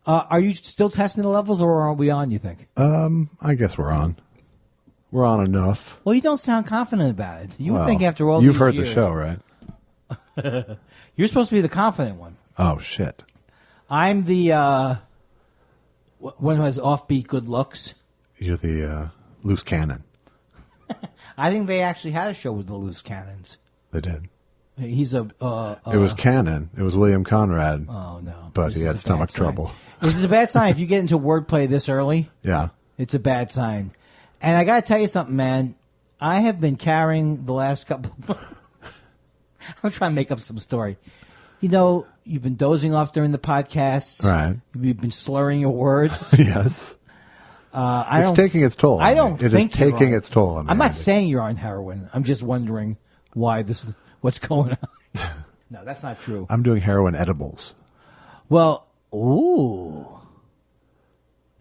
Are you still testing the levels, or are we on, you think? I guess we're on. We're on enough. Well, you don't sound confident about it. You would think after all you've these heard years, the show, right? You're supposed to be the confident one. Oh, shit. I'm the one who has offbeat good looks. You're the loose cannon. I think they actually had a show with the loose cannons. They did. He's a... it was Cannon. It was William Conrad. Oh, no. But he had stomach trouble. This is a bad sign. If you get into wordplay this early, Yeah. it's a bad sign. And I got to tell you something, man. I have been carrying the last couple... I'm trying to make up some story. You know, you've been dozing off during the podcast. Right. You've been slurring your words. Yes. It's taking its toll. I don't think it is taking its toll on me. I'm not saying you're on heroin. I'm just wondering why this is what's going on. No, that's not true. I'm doing heroin edibles. Well, ooh.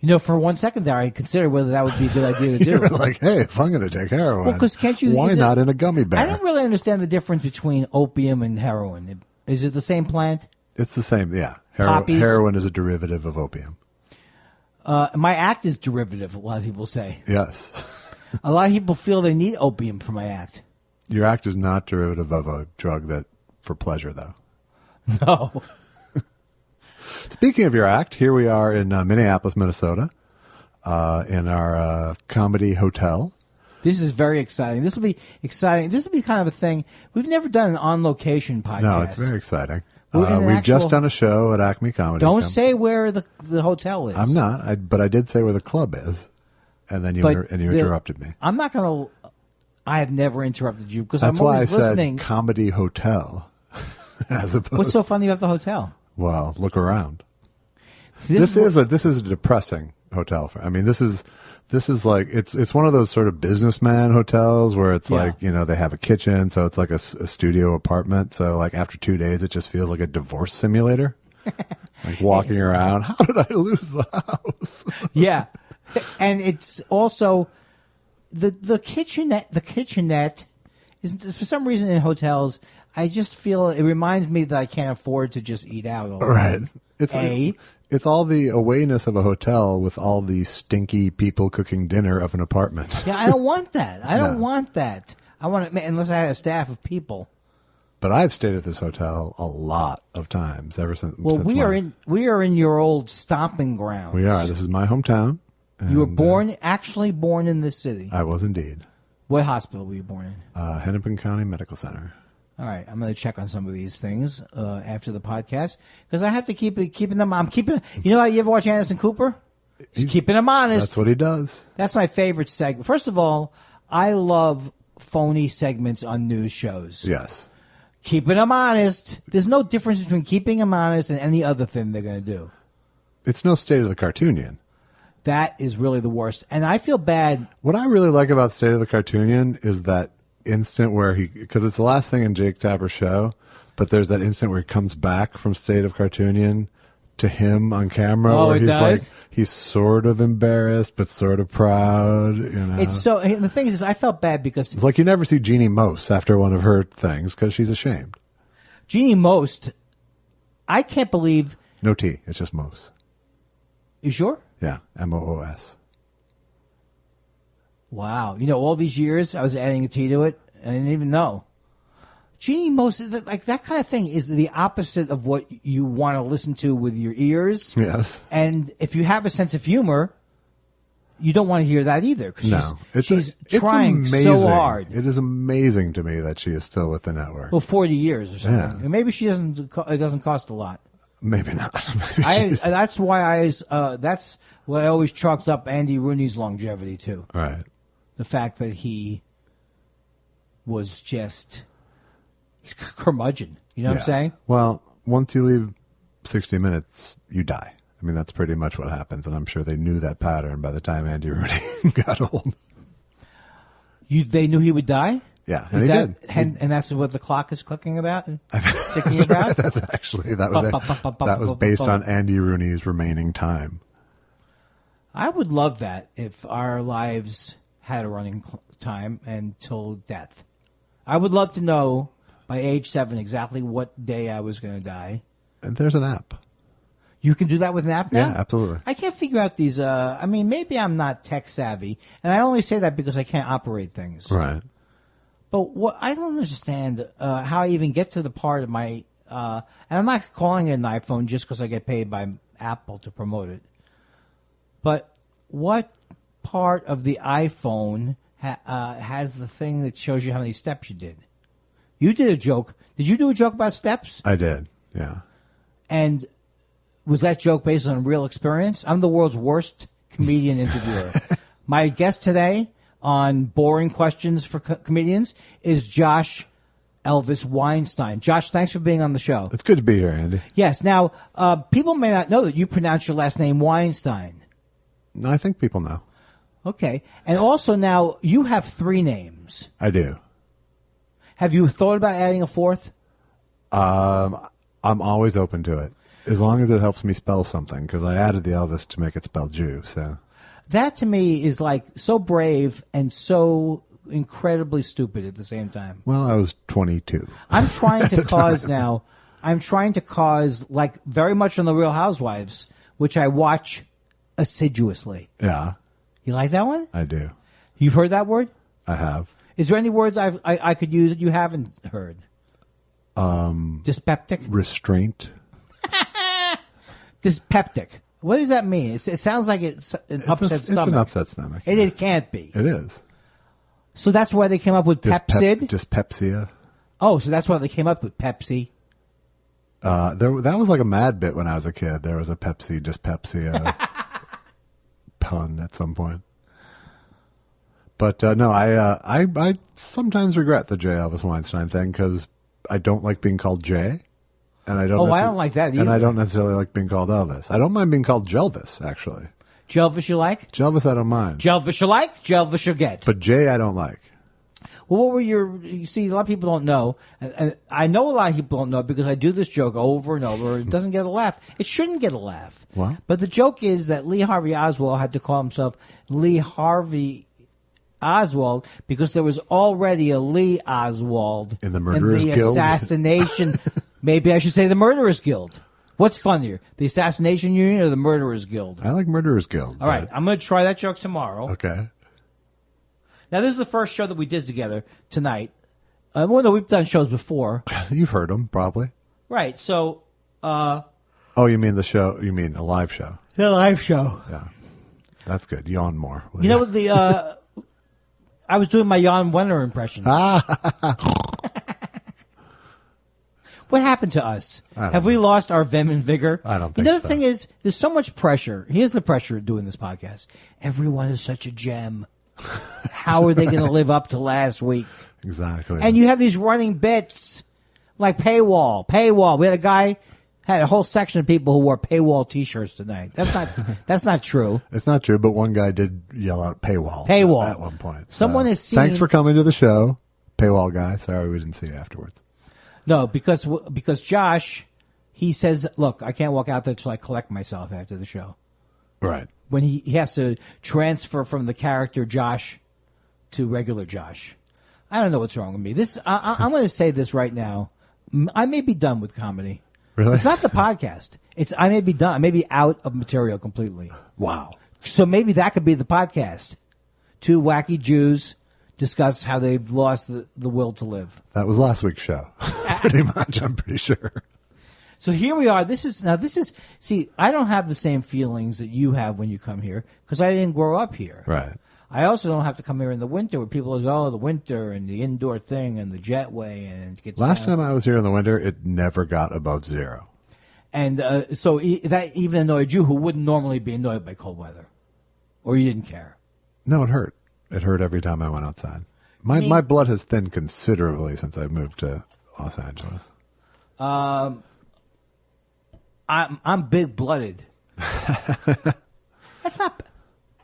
You know, for 1 second there, I considered whether that would be a good idea to do. You're like, hey, if I'm going to take heroin, well, because can't you? Why not in a gummy bear? I don't really understand the difference between opium and heroin. Is it the same plant? It's the same, yeah. Poppies? Heroin is a derivative of opium. My act is derivative, a lot of people say. Yes. A lot of people feel they need opium for my act. Your act is not derivative of a drug that for pleasure, though. No. Speaking of your act, here we are in Minneapolis, Minnesota, in our comedy hotel. This is very exciting. This will be exciting. This will be kind of a thing. We've never done an on-location podcast. No, it's very exciting. We've just done a show at Acme Comedy. Don't say where the hotel is. I'm not, but I did say where the club is, and then you interrupted me. I'm not going to. I have never interrupted you because That's I'm why always I listening. said comedy hotel, as opposed. What's so funny about the hotel? Well, look around. This is a depressing hotel. This is like it's one of those sort of businessman hotels where it's like, you know, they have a kitchen, so it's like a studio apartment. So like after 2 days, it just feels like a divorce simulator. Like walking around, how did I lose the house? Yeah, and it's also the kitchenette. The kitchenette is, for some reason, in hotels, I just feel it reminds me that I can't afford to just eat out all right. It's it's all the awayness of a hotel with all the stinky people cooking dinner of an apartment. Yeah, I don't want that. I don't want that. I want it unless I had a staff of people. But I've stayed at this hotel a lot of times ever since. Well, we are in your old stomping ground. We are. This is my hometown. You were actually born in this city. I was indeed. What hospital were you born in? Hennepin County Medical Center. All right, I'm going to check on some of these things after the podcast because I have to keeping them. I'm keeping. You know how you ever watch Anderson Cooper? He's keeping them honest. That's what he does. That's my favorite segment. First of all, I love phony segments on news shows. Yes. Keeping them honest. There's no difference between keeping them honest and any other thing they're going to do. It's no State of the Cartoonian. That is really the worst. And I feel bad. What I really like about State of the Cartoonian is that instant where because it's the last thing in Jake Tapper's show, but there's that instant where he comes back from State of Cartoonian to him on camera where he's like, he's sort of embarrassed but sort of proud, you know. It's so, and the thing is I felt bad because it's like you never see Jeannie Most after one of her things because she's ashamed. Jeannie Most, I can't believe. No T, it's just Most. You sure? Yeah, Moos. Wow. You know, all these years I was adding a T to it, and I didn't even know. Jeannie Most, like that kind of thing is the opposite of what you want to listen to with your ears. Yes. And if you have a sense of humor, you don't want to hear that either. No. She's trying so hard. It is amazing to me that she is still with the network. Well, 40 years or something. Yeah. Maybe it doesn't cost a lot. Maybe not. That's why that's what I always chalked up Andy Rooney's longevity to. Right. The fact that he was just, he's curmudgeon. You know what I'm saying? Well, once you leave 60 Minutes, you die. I mean, that's pretty much what happens, and I'm sure they knew that pattern by the time Andy Rooney got old. They knew he would die? Yeah, and he did. And that's what the clock is clicking about? Ticking about? That's actually, that was based on Andy Rooney's remaining time. I would love that if our lives had a running time until death. I would love to know by age 7 exactly what day I was going to die. And there's an app. You can do that with an app now? Yeah, absolutely. I can't figure out these. I mean, maybe I'm not tech savvy, and I only say that because I can't operate things. Right. But what I don't understand how I even get to the part of my. And I'm not calling it an iPhone just because I get paid by Apple to promote it. But what part of the iPhone has the thing that shows you how many steps you did? You did a joke. Did you do a joke about steps? I did, yeah. And was that joke based on real experience? I'm the world's worst comedian interviewer. My guest today on Boring Questions for Comedians is Josh Elvis Weinstein. Josh, thanks for being on the show. It's good to be here, Andy. Yes. Now, people may not know that you pronounce your last name Weinstein. I think people know. Okay. And also now, you have 3 names. I do. Have you thought about adding a 4th? I'm always open to it, as long as it helps me spell something, because I added the Elvis to make it spell Jew. So that to me is like so brave and so incredibly stupid at the same time. Well, I was 22. I'm trying to cause now. I'm trying to cause like very much on the Real Housewives, which I watch assiduously. Yeah. You like that one? I do. You've heard that word? I have. Is there any words I could use that you haven't heard? Dyspeptic? Restraint. Dyspeptic. What does that mean? It sounds like it's an upset stomach. It's an upset stomach. It can't be. It is. So that's why they came up with Pepsid? Dyspepsia. Oh, so that's why they came up with Pepsi. That was like a mad bit when I was a kid. There was a Pepsi dyspepsia pun at some point. But no, I sometimes regret the J. Elvis Weinstein thing because I don't like being called Jay, and I don't. I don't like that either. And I don't necessarily like being called Elvis. I don't mind being called Jelvis, actually. Jelvis you like? Jelvis I don't mind. Jelvis you like? Jelvis you get. But Jay I don't like. Well, what were you see, a lot of people don't know, and I know a lot of people don't know because I do this joke over and over. It doesn't get a laugh. It shouldn't get a laugh. What? But the joke is that Lee Harvey Oswald had to call himself Lee Harvey Oswald because there was already a Lee Oswald in the Murderers Guild. Assassination. Maybe I should say the Murderers Guild. What's funnier, the Assassination Union or the Murderers Guild? I like Murderers Guild. All right, I'm going to try that joke tomorrow. Okay. Now, this is the first show that we did together tonight. Well, no, we've done shows before. You've heard them, probably. Right, so... oh, you mean the show? You mean a live show? The live show. Yeah. That's good. Yawn more. You know, I was doing my Jan Wenner impression. What happened to us? Have we lost our vim and vigor? I don't think so. You know, the so. thing is, there's so much pressure. Here's the pressure of doing this podcast. Everyone is such a gem. How are they going to live up to last week? Exactly. And you have these running bits like paywall. We had a guy, had a whole section of people who wore paywall T-shirts tonight. That's not true. It's not true, but one guy did yell out paywall at one point. Someone has seen. Thanks for coming to the show, paywall guy. Sorry we didn't see you afterwards. No, because Josh, he says, look, I can't walk out there until I collect myself after the show. Right. When he has to transfer from the character Josh to regular Josh. I don't know what's wrong with me. I'm going to say this right now. I may be done with comedy. Really? It's not the podcast. I may be done. I may be out of material completely. Wow. So maybe that could be the podcast. 2 wacky Jews discuss how they've lost the will to live. That was last week's show. Pretty much, I'm pretty sure. So here we are. See, I don't have the same feelings that you have when you come here because I didn't grow up here. Right. I also don't have to come here in the winter where people go, oh, the winter and the indoor thing and the jetway and it gets Last time I was here in the winter, it never got above 0. And so that even annoyed you who wouldn't normally be annoyed by cold weather. Or you didn't care. No, it hurt. It hurt every time I went outside. My blood has thinned considerably since I moved to Los Angeles. I'm big-blooded. That's not...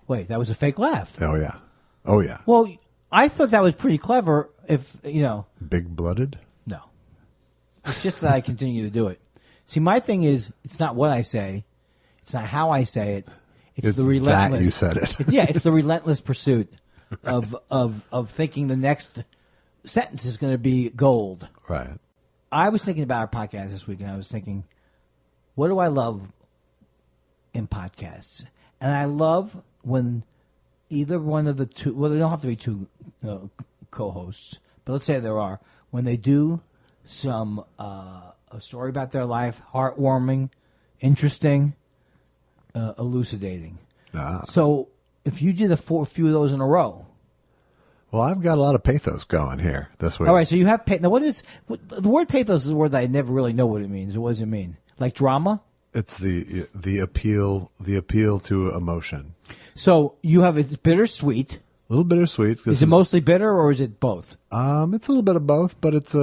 Wait, that was a fake laugh. Oh, yeah. Oh, yeah. Well, I thought that was pretty clever if, Big-blooded? No. It's just that I continue to do it. See, my thing is, it's not what I say. It's not how I say it. It's the relentless... that you said it. It's the relentless pursuit of thinking the next sentence is going to be gold. Right. I was thinking about our podcast this week, and I was thinking, what do I love in podcasts. And I love when either one of the two, well, they don't have to be two co-hosts, but let's say there are, when they do some a story about their life, heartwarming, interesting, elucidating. So if you did a few of those in a row. Well, I've got a lot of pathos going here this week. All right, so you have now. The word pathos is a word that I never really know what it means. What does it mean? Like drama? It's the appeal to emotion. So you have it's bittersweet. A little bittersweet. Is it mostly bitter or is it both? It's a little bit of both, but it's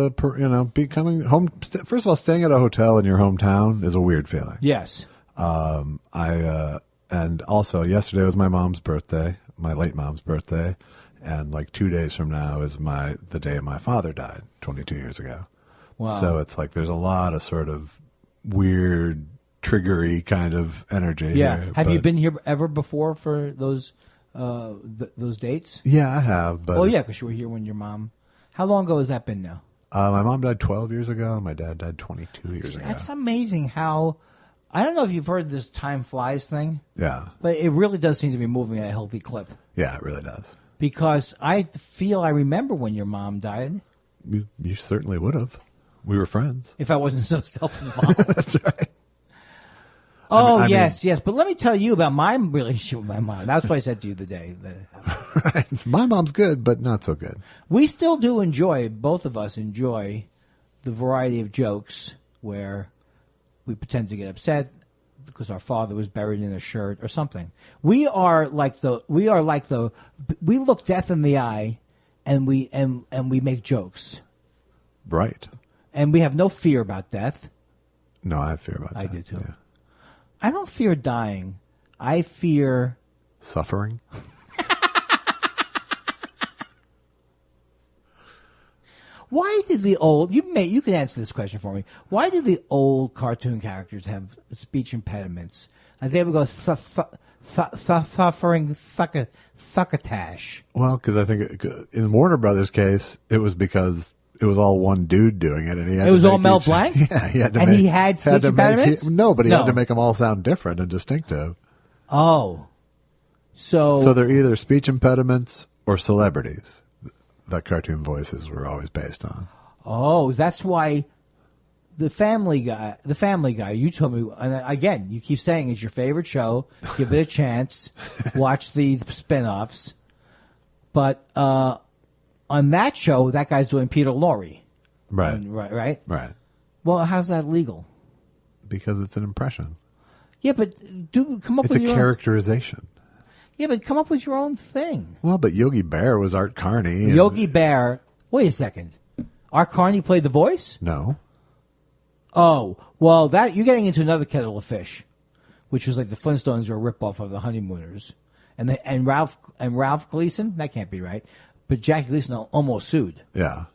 becoming home. First of all, staying at a hotel in your hometown is a weird feeling. Yes. And also yesterday was my mom's birthday, my late mom's birthday, and like 2 days from now is the day my father died 22 years ago. Wow. So it's like there's a lot of sort of weird, triggery kind of energy. Yeah. Here, have you been here ever before for those dates? Yeah, I have. But yeah, because you were here when your mom. How long ago has that been now? My mom died 12 years ago, and my dad died 22 years ago. That's amazing how. I don't know if you've heard this time flies thing. Yeah. But it really does seem to be moving at a healthy clip. Yeah, it really does. Because I feel I remember when your mom died. You certainly would have. We were friends. If I wasn't so self-involved. That's right. Oh, yes. But let me tell you about my relationship with my mom. That's what I said to you the day. Right. My mom's good, but not so good. We still do enjoy, both of us enjoy, the variety of jokes where we pretend to get upset because our father was buried in a shirt or something. We look death in the eye and we make jokes. Right. And we have no fear about death. No, I have fear about that. I do too. Yeah. I don't fear dying. I fear suffering. Why did the old you can answer this question for me? Why did the old cartoon characters have speech impediments? Like they would go suffering succotash. Well, because I think in Warner Brothers' case, it was because it was all one dude doing it, and he had it was all Mel Blanc. Yeah, he had to he had speech impediments. But he had to make them all sound different and distinctive. Oh, so they're either speech impediments or celebrities that cartoon voices were always based on. Oh, that's why the Family Guy. You told me, and again, you keep saying it's your favorite show. Give it a chance. Watch the spinoffs, but. On that show, that guy's doing Peter Lorre. Right. Right? Right. Well, how's that legal? Because it's an impression. Yeah, but come up with your own... It's a characterization. Yeah, but come up with your own thing. Well, but Yogi Bear was Art Carney. Yogi Bear... Wait a second. Art Carney played the voice? No. Oh, well, that you're getting into another kettle of fish, which was like the Flintstones were a ripoff of the Honeymooners. And Ralph Gleason? That can't be right. But Jackie Gleason almost sued. Yeah.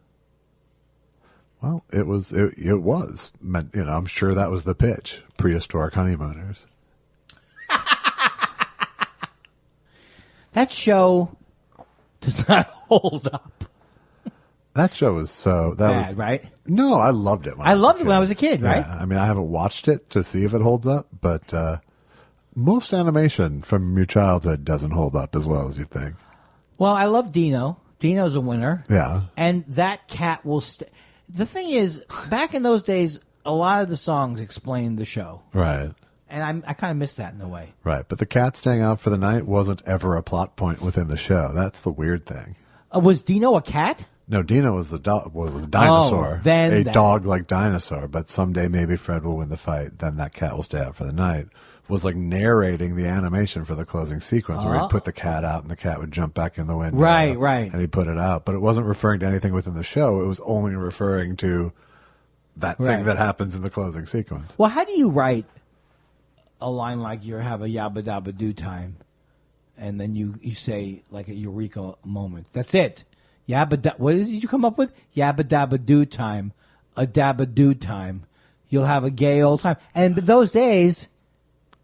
Well, it was. I'm sure that was the pitch. Prehistoric honeymooners. That show does not hold up. That show was so bad, right? No, I loved it. I loved it when I was a kid, right? Yeah, I mean, I haven't watched it to see if it holds up, but most animation from your childhood doesn't hold up as well as you think. Well, I love Dino. Dino's a winner. Yeah. And that cat will the thing is, back in those days, a lot of the songs explained the show. Right. And I kind of miss that in a way. Right. But the cat staying out for the night wasn't ever a plot point within the show. That's the weird thing. Was Dino a cat? No, Dino was the dinosaur. Then dog-like dinosaur. But someday maybe Fred will win the fight. Then that cat will stay out for the night. Was like narrating the animation for the closing sequence where he'd put the cat out and the cat would jump back in the window. Right. And he'd put it out. But it wasn't referring to anything within the show. It was only referring to that thing that happens in the closing sequence. Well, how do you write a line like you have a yabba dabba do time and then you say like a eureka moment? That's it. What did you come up with? Yabba dabba do time. A dabba do time. You'll have a gay old time. And those days...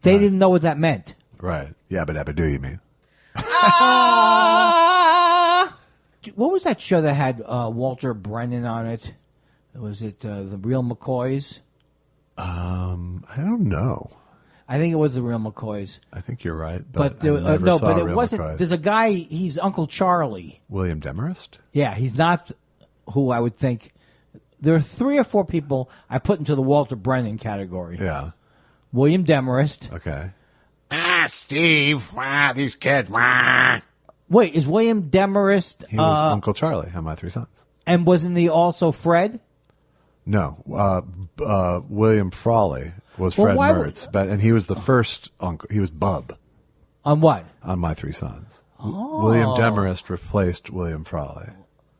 They didn't know what that meant. Right. Yabba dabba do, you mean? What was that show that had Walter Brennan on it? Was it The Real McCoys? I don't know. I think it was the real McCoys. I think you're right, But I never saw but it real wasn't. McCoys. There's a guy. He's Uncle Charlie. William Demarest? Yeah, he's not who I would think. There are 3 or 4 people I put into the Walter Brennan category. Yeah. William Demarest. Okay. Steve, these kids, Wait, is William Demarest? He was Uncle Charlie on My Three Sons. And wasn't he also Fred? No. William Frawley was Well, Fred why Mertz, and he was the first uncle. He was Bub On what? on My Three Sons. William Demarest replaced William Frawley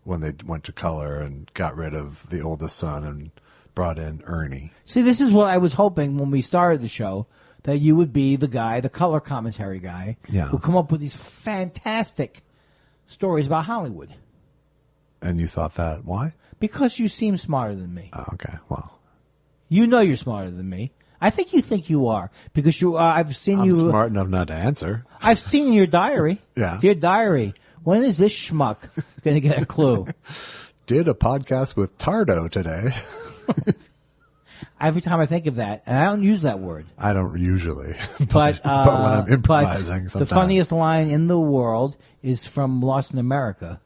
when they went to color and got rid of the oldest son and brought in Ernie. See, this is what I was hoping when we started the show, that you would be the guy, the color commentary guy, who come up with these fantastic stories about Hollywood. And you thought that, why? Because you seem smarter than me. Oh, okay, well. You know you're smarter than me. I think you are. Because you. I've seen I'm you. smart enough not to answer. I've seen your diary. Yeah. Dear diary, when is this schmuck going to get a clue? Did a podcast with Tardo today. Every time I think of that, and I don't use that word. I don't usually. But when I'm improvising sometimes. The funniest line in the world is from Lost in America,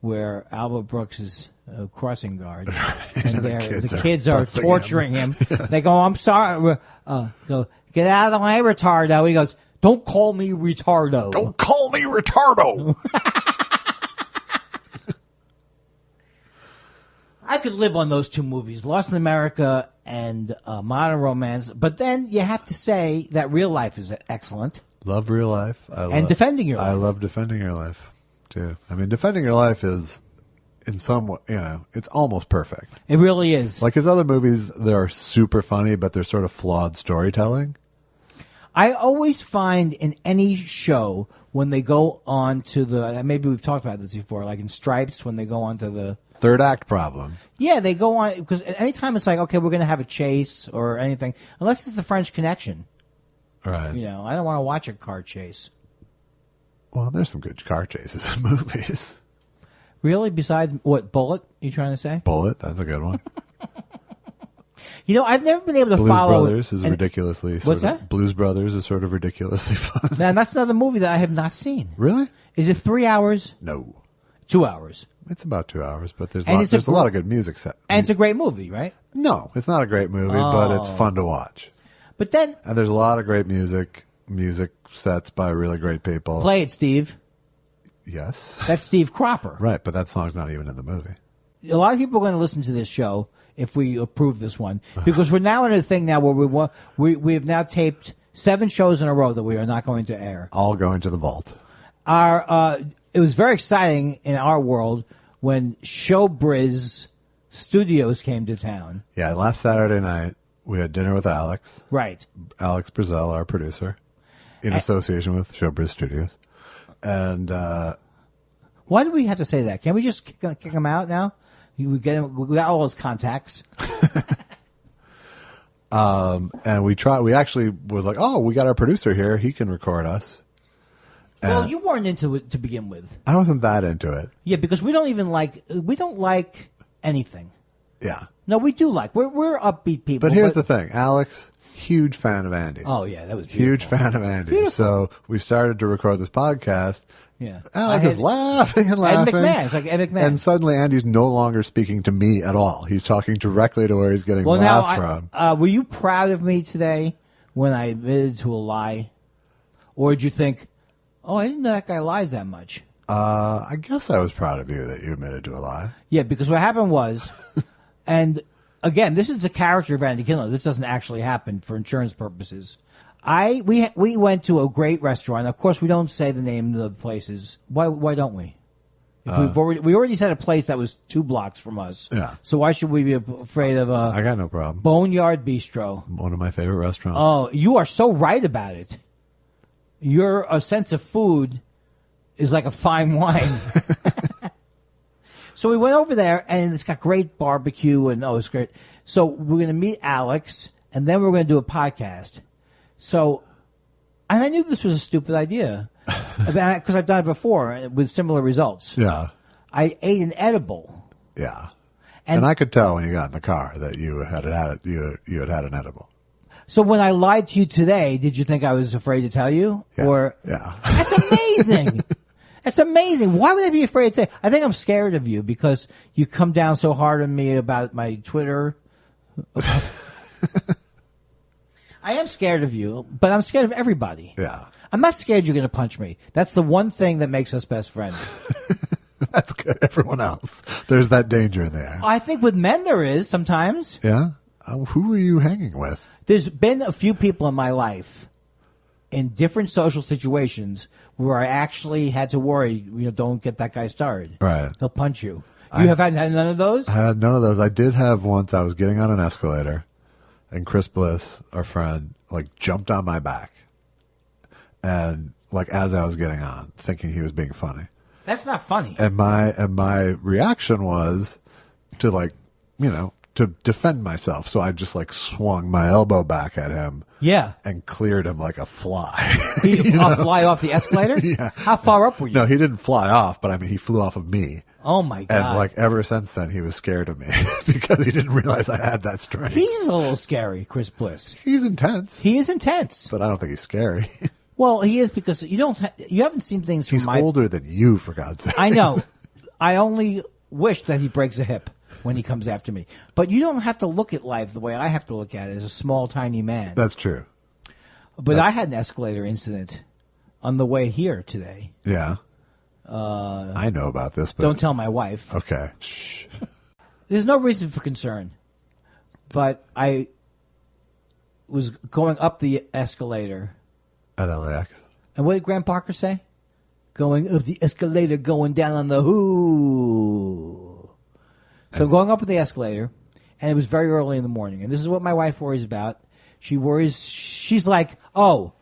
where Albert Brooks is a crossing guard, and the kids are torturing him. They go, "I'm sorry." Go, "Get out of the way, retardo." He goes, "Don't call me retardo." Don't call me retardo. I could live on those 2 movies, Lost in America and Modern Romance. But then you have to say that Real Life is excellent. Love Real Life. Defending Your Life. I love Defending Your Life, too. I mean, Defending Your Life is, in some way, it's almost perfect. It really is. Like his other movies, they're super funny, but they're sort of flawed storytelling. I always find in any show when they go on to maybe we've talked about this before, like in Stripes, when they go on to the third act problems. Yeah, they go on, because anytime it's like, okay, we're going to have a chase or anything, unless it's the French Connection. Right. I don't want to watch a car chase. Well, there's some good car chases in movies. Really? Besides, what, Bullet, you trying to say? Bullet, that's a good one. I've never been able to Blues follow... Brothers is ridiculously... What's that? Blues Brothers is sort of ridiculously fun. Man, that's another movie that I have not seen. Really? Is it 3 hours? No. 2 hours. It's about 2 hours, but there's a lot of good music set. And it's a great movie, right? No, it's not a great movie, but it's fun to watch. But then... And there's a lot of great music sets by really great people. Play it, Steve. Yes. That's Steve Cropper. Right, but that song's not even in the movie. A lot of people are going to listen to this show if we approve this one, because we're now in a thing now where we have now taped 7 shows in a row that we are not going to air. All going to the vault. It was very exciting in our world when Showbiz Studios came to town. Yeah, last Saturday night we had dinner with Alex. Right. Alex Brazell, our producer, in association with Showbiz Studios. And why do we have to say that? Can't we just kick him out now? We got all his contacts. and we actually was like, oh, we got our producer here. He can record us. Well, you weren't into it to begin with. I wasn't that into it. Yeah, because we don't like anything. Yeah. No, we do like. We're upbeat people. But here's the thing. Alex, huge fan of Andy's. Oh, yeah, that was beautiful. Huge fan of Andy's. Beautiful. So we started to record this podcast. Yeah. Alex is laughing and laughing. Ed McMahon. It's like Ed McMahon. And suddenly Andy's no longer speaking to me at all. He's talking directly to where he's getting laughs from. Were you proud of me today when I admitted to a lie? Or did you think, oh, I didn't know that guy lies that much? I guess I was proud of you that you admitted to a lie. Yeah, because what happened was, and again, this is the character of Andy Kindler. This doesn't actually happen for insurance purposes. We went to a great restaurant. Of course, we don't say the name of the places. Why don't we? If we already said a place that was 2 blocks from us. Yeah. So why should we be afraid of I got no problem. Boneyard Bistro? One of my favorite restaurants. Oh, you are so right about it. Your sense of food is like a fine wine. So we went over there, and it's got great barbecue, and it's great. So we're going to meet Alex, and then we're going to do a podcast. So, and I knew this was a stupid idea because I've done it before with similar results. Yeah. I ate an edible. Yeah. And I could tell when you got in the car that you had had an edible. So when I lied to you today, did you think I was afraid to tell you? Yeah. Or Yeah. That's amazing. That's amazing. Why would I be afraid to say? I think I'm scared of you because you come down so hard on me about my Twitter. I am scared of you, but I'm scared of everybody. Yeah. I'm not scared you're going to punch me. That's the one thing that makes us best friends. That's good. Everyone else, there's that danger there. I think with men there is sometimes. Yeah. Who are you hanging with? There's been a few people in my life in different social situations where I actually had to worry, don't get that guy started. Right. He'll punch you. You have had none of those? I had none of those. I did have once. I was getting on an escalator, and Chris Bliss, our friend, jumped on my back, and as I was getting on, thinking he was being funny. That's not funny. And my reaction was to to defend myself. So I just swung my elbow back at him. Yeah. And cleared him like a fly. Fly off the escalator? Yeah. How far up were you? No, he didn't fly off, but he flew off of me. Oh my God. And ever since then he was scared of me because he didn't realize I had that strength. He's a little scary, Chris Bliss. He's intense. He is intense. But I don't think he's scary. Well, he is because you haven't seen things from He's older than you, for God's sake. I know. I only wish that he breaks a hip when he comes after me. But you don't have to look at life the way I have to look at it as a small, tiny man. That's true. But I had an escalator incident on the way here today. Yeah. I know about this, but don't tell my wife. Okay. Shh. There's no reason for concern. But I was going up the escalator. At LAX. And what did Graham Parker say? Going up the escalator, going down on the who. So I'm going up the escalator, and it was very early in the morning. And this is what my wife worries about. She's like, oh,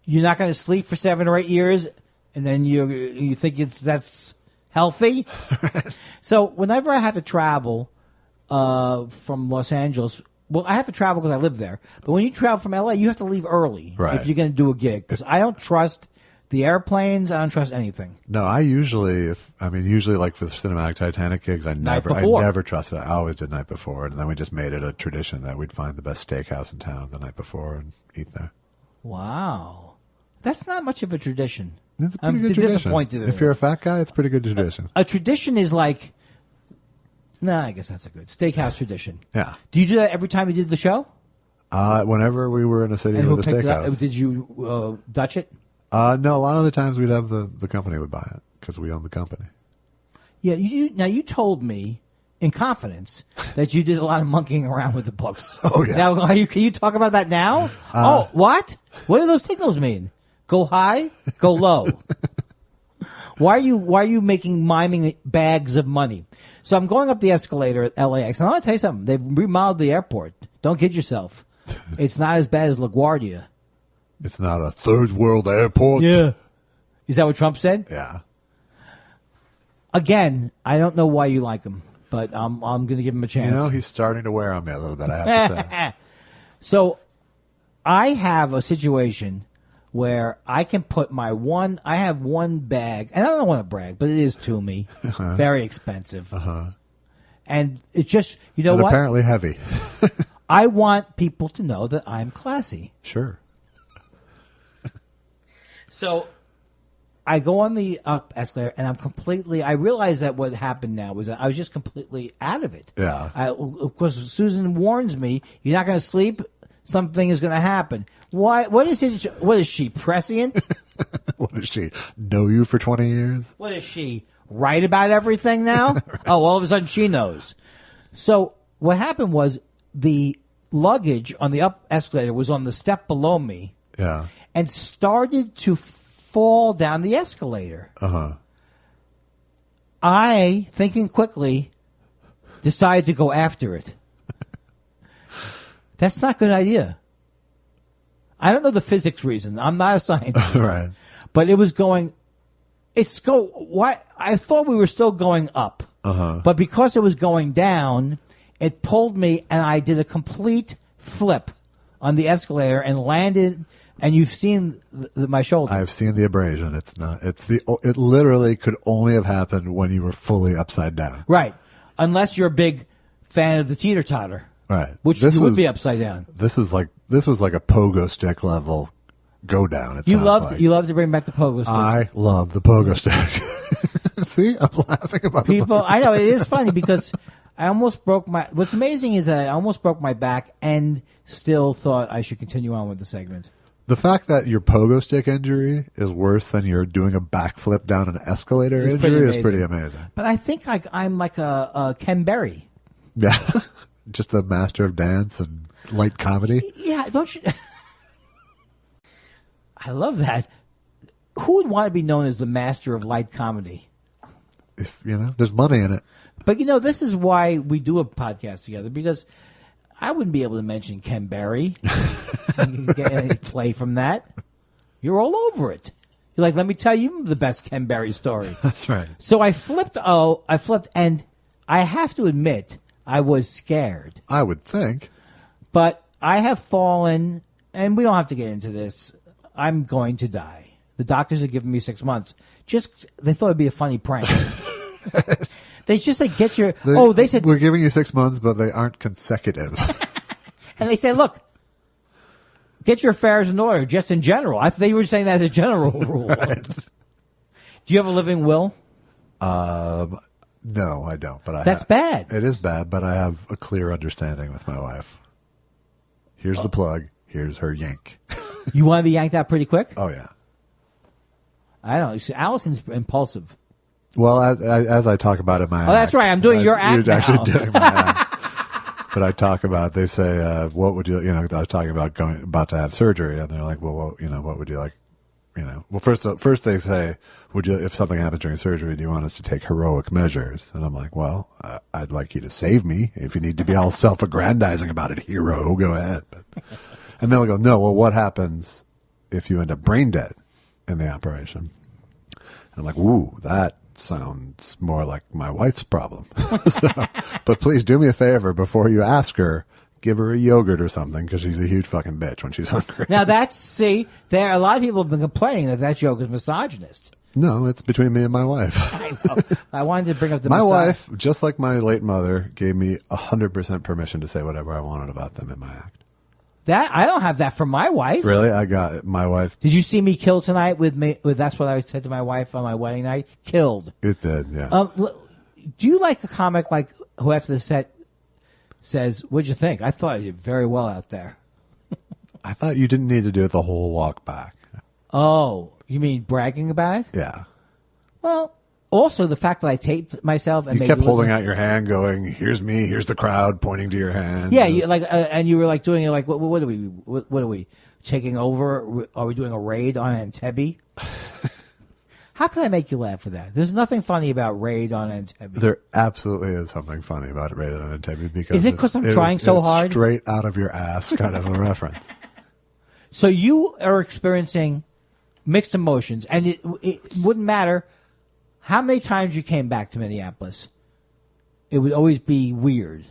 you're not going to sleep for 7 or 8 years, and then you think that's healthy? So whenever I have to travel from Los Angeles, well, I have to travel because I live there. But when you travel from L.A., you have to leave early if you're going to do a gig. Because I don't trust the airplanes. I don't trust anything. No, I usually, for the cinematic Titanic gigs, I never trusted it. I always did night before. And then we just made it a tradition that we'd find the best steakhouse in town the night before and eat there. Wow. That's not much of a tradition. It's a pretty good tradition. Disappointed in If you're a fat guy, it's a pretty good tradition. A tradition is like... I guess that's a good steakhouse tradition. Yeah. Do you do that every time you did the show? Whenever we were in a city with a steakhouse. Did you Dutch it? No, a lot of the times we'd have the company would buy it because we own the company. Yeah. You told me in confidence that you did a lot of monkeying around with the books. Oh yeah. Now, can you talk about that now? What? What do those signals mean? Go high, go low. Why are you miming bags of money? So I'm going up the escalator at LAX, and I'll tell you something. They've remodeled the airport. Don't kid yourself. It's not as bad as LaGuardia. It's not a third world airport. Yeah. Is that what Trump said? Yeah. Again, I don't know why you like him, but I'm going to give him a chance. He's starting to wear on me a little bit, I have to say. So I have a situation where I can put I have one bag, and I don't want to brag, but it is to me. Very expensive. And it's just, what? Apparently heavy. I want people to know that I'm classy. Sure. So I go on the up escalator, and I realize that what happened now was that I was just completely out of it. Yeah. Of course, Susan warns me, you're not going to sleep, something is going to happen. Why? What is it? What is she, prescient? What is she? Know you for 20 years? What is she, right about everything now? Right. Oh, all of a sudden she knows. So what happened was the luggage on the up escalator was on the step below me. Yeah. And started to fall down the escalator. I, thinking quickly, decided to go after it. That's not a good idea. I don't know the physics reason. I'm not a scientist. Right. But it was going... I thought we were still going up. But because it was going down, it pulled me, and I did a complete flip on the escalator and landed... And you've seen my shoulder. I've seen the abrasion. It literally could only have happened when you were fully upside down. Right. Unless you're a big fan of the teeter-totter. Right. Which would be upside down. This is like This was like a pogo stick level go down. You love to bring back the pogo stick. I love the pogo stick. See, I'm laughing about people. I know it is funny because I almost broke my. What's amazing is that I almost broke my back and still thought I should continue on with the segment. The fact that your pogo stick injury is worse than you're doing a backflip down an escalator injury is pretty amazing. But I think I'm like a Ken Berry. Yeah, just a master of dance and light comedy. Yeah, don't you? I love that. Who would want to be known as the master of light comedy? If there's money in it. But this is why we do a podcast together, because I wouldn't be able to mention Ken Berry. Get any play from that. You're all over it. You're like, let me tell you the best Ken Berry story. That's right. So I flipped, and I have to admit, I was scared. I would think. But I have fallen, and we don't have to get into this. I'm going to die. The doctors have given me 6 months. They thought it'd be a funny prank. They just like get your. They said we're giving you 6 months, but they aren't consecutive. And they said, look, get your affairs in order, just in general. I think you were saying that as a general rule. Right. Do you have a living will? No, I don't. But that's bad. It is bad, but I have a clear understanding with my wife. Here's the plug. Here's her yank. You want to be yanked out pretty quick? Oh yeah. I don't know. See, Allison's impulsive. Well, as I talk about in my act. That's right. I'm doing your act You're now. actually doing my act. But I talk about, they say, what would you, I was talking about about to have surgery, and they're like, well, what would you like, well, first they say, if something happens during surgery, do you want us to take heroic measures? And I'm like, well, I'd like you to save me. If you need to be all self-aggrandizing about it, hero, go ahead. And they'll go, no, well, what happens if you end up brain dead in the operation? And I'm like, ooh, that sounds more like my wife's problem. But please do me a favor before you ask her, give her a yogurt or something, because she's a huge fucking bitch when she's hungry. Now there are a lot of people have been complaining that joke is misogynist. No, it's between me and my wife. I know. I wanted to bring up my wife, just like my late mother, gave me 100% permission to say whatever I wanted about them in my act. That I don't have that from my wife. Really? I got it. My wife. Did you see me kill tonight with me? That's what I said to my wife on my wedding night. Killed. It did, yeah. Do you like a comic like who after the set says, "What'd you think? I thought you did very well out there." I thought you didn't need to do it the whole walk back. Oh, you mean bragging about it? Yeah. Well, also the fact that I taped myself and you kept holding out your hand, going, "Here's me, here's the crowd," pointing to your hand. Yeah, and you were like doing it like, what are we? What are we taking over? Are we doing a raid on Entebbe? How can I make you laugh for that? There's nothing funny about raid on Entebbe. There absolutely is something funny about raid on Entebbe because is it because I'm trying so hard? Straight out of your ass, kind of a reference. So you are experiencing mixed emotions, and it wouldn't matter how many times you came back to Minneapolis. It would always be weird.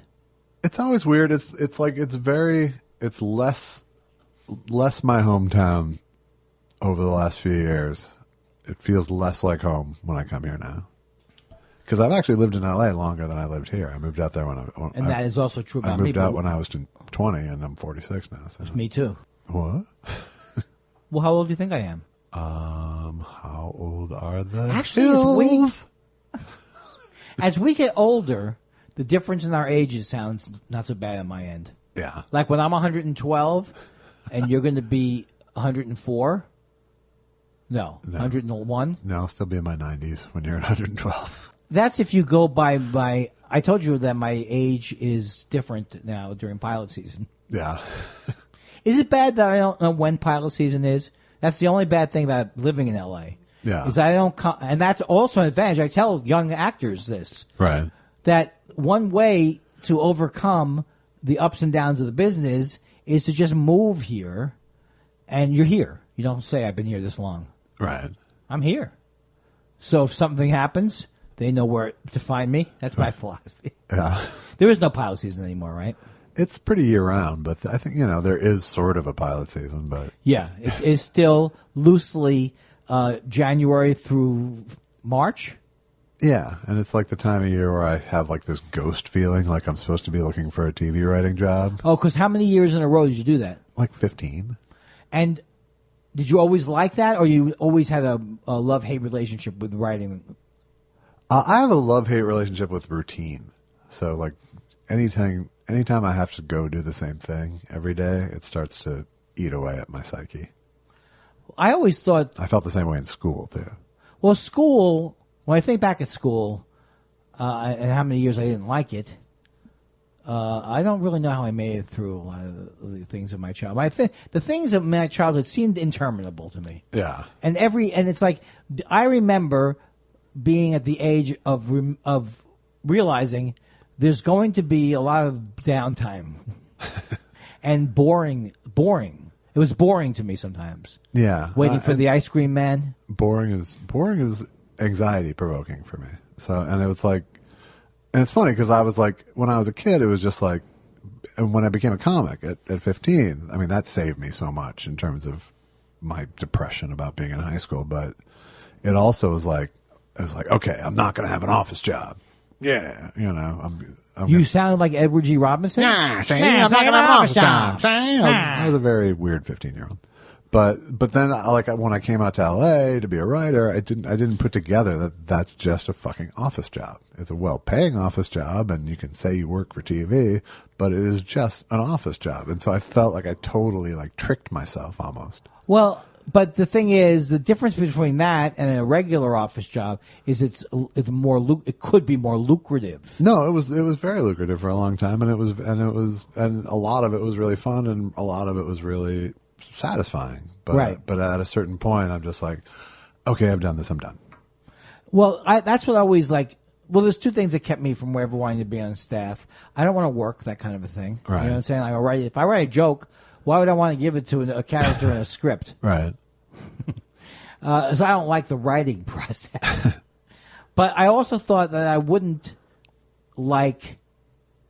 It's always weird. It's like it's less my hometown over the last few years. It feels less like home when I come here now. Because I've actually lived in L.A. longer than I lived here. I moved out there and that is also true about me. I moved out when I was 20, and I'm 46 now. So. Me too. What? Well, how old do you think I am? How old are the Actually, as we get older, the difference in our ages sounds not so bad on my end. Yeah. Like when I'm 112 and you're going to be 104. No, 101. No, I'll still be in my 90s when you're at 112. That's if you go by I told you that my age is different now during pilot season. Yeah. Is it bad that I don't know when pilot season is? That's the only bad thing about living in L.A. Yeah. Is I don't and that's also an advantage. I tell young actors this. Right. That one way to overcome the ups and downs of the business is to just move here, and you're here. You don't say, I've been here this long. Right. I'm here. So if something happens, they know where to find me. That's my philosophy. Yeah. There is no pilot season anymore, right? It's pretty year-round, but I think, there is sort of a pilot season. But yeah, it is still loosely January through March. Yeah, and it's like the time of year where I have like this ghost feeling, like I'm supposed to be looking for a TV writing job. Oh, because how many years in a row did you do that? Like 15. And did you always like that, or you always had a love-hate relationship with writing? I have a love-hate relationship with routine. So, like, anytime I have to go do the same thing every day, it starts to eat away at my psyche. I always thought... I felt the same way in school, too. Well, school, when I think back at school, and how many years I didn't like it, I don't really know how I made it through a lot of the things in my childhood. The things in my childhood seemed interminable to me. Yeah. And it's like, I remember being at the age of realizing there's going to be a lot of downtime and boring. It was boring to me sometimes. Yeah. Waiting for the ice cream man. Boring is anxiety provoking for me. So, and it was like, and it's funny because I was like, when I was a kid, it was just like, and when I became a comic at 15, I mean, that saved me so much in terms of my depression about being in high school. But it also was like, okay, I'm not going to have an office job. Yeah. You know, You sounded like Edward G. Robinson? Yeah, see, I'm not going to have an office job. See? I was a very weird 15-year-old. But then, like, when I came out to LA to be a writer, I didn't put together that that's just a fucking office job. It's a well-paying office job, and you can say you work for TV, but it is just an office job. And so I felt like I totally like tricked myself almost. Well, but the thing is, the difference between that and a regular office job is it could be more lucrative. No, it was very lucrative for a long time, and a lot of it was really fun, and a lot of it was really satisfying. But, right. But at a certain point, I'm just like, okay, I've done this. I'm done. Well, that's what I always like. Well, there's two things that kept me from ever wanting to be on staff. I don't want to work, that kind of a thing. Right. You know what I'm saying? Like, if I write a joke, why would I want to give it to a character in a script? Right. So I don't like the writing process. But I also thought that I wouldn't like,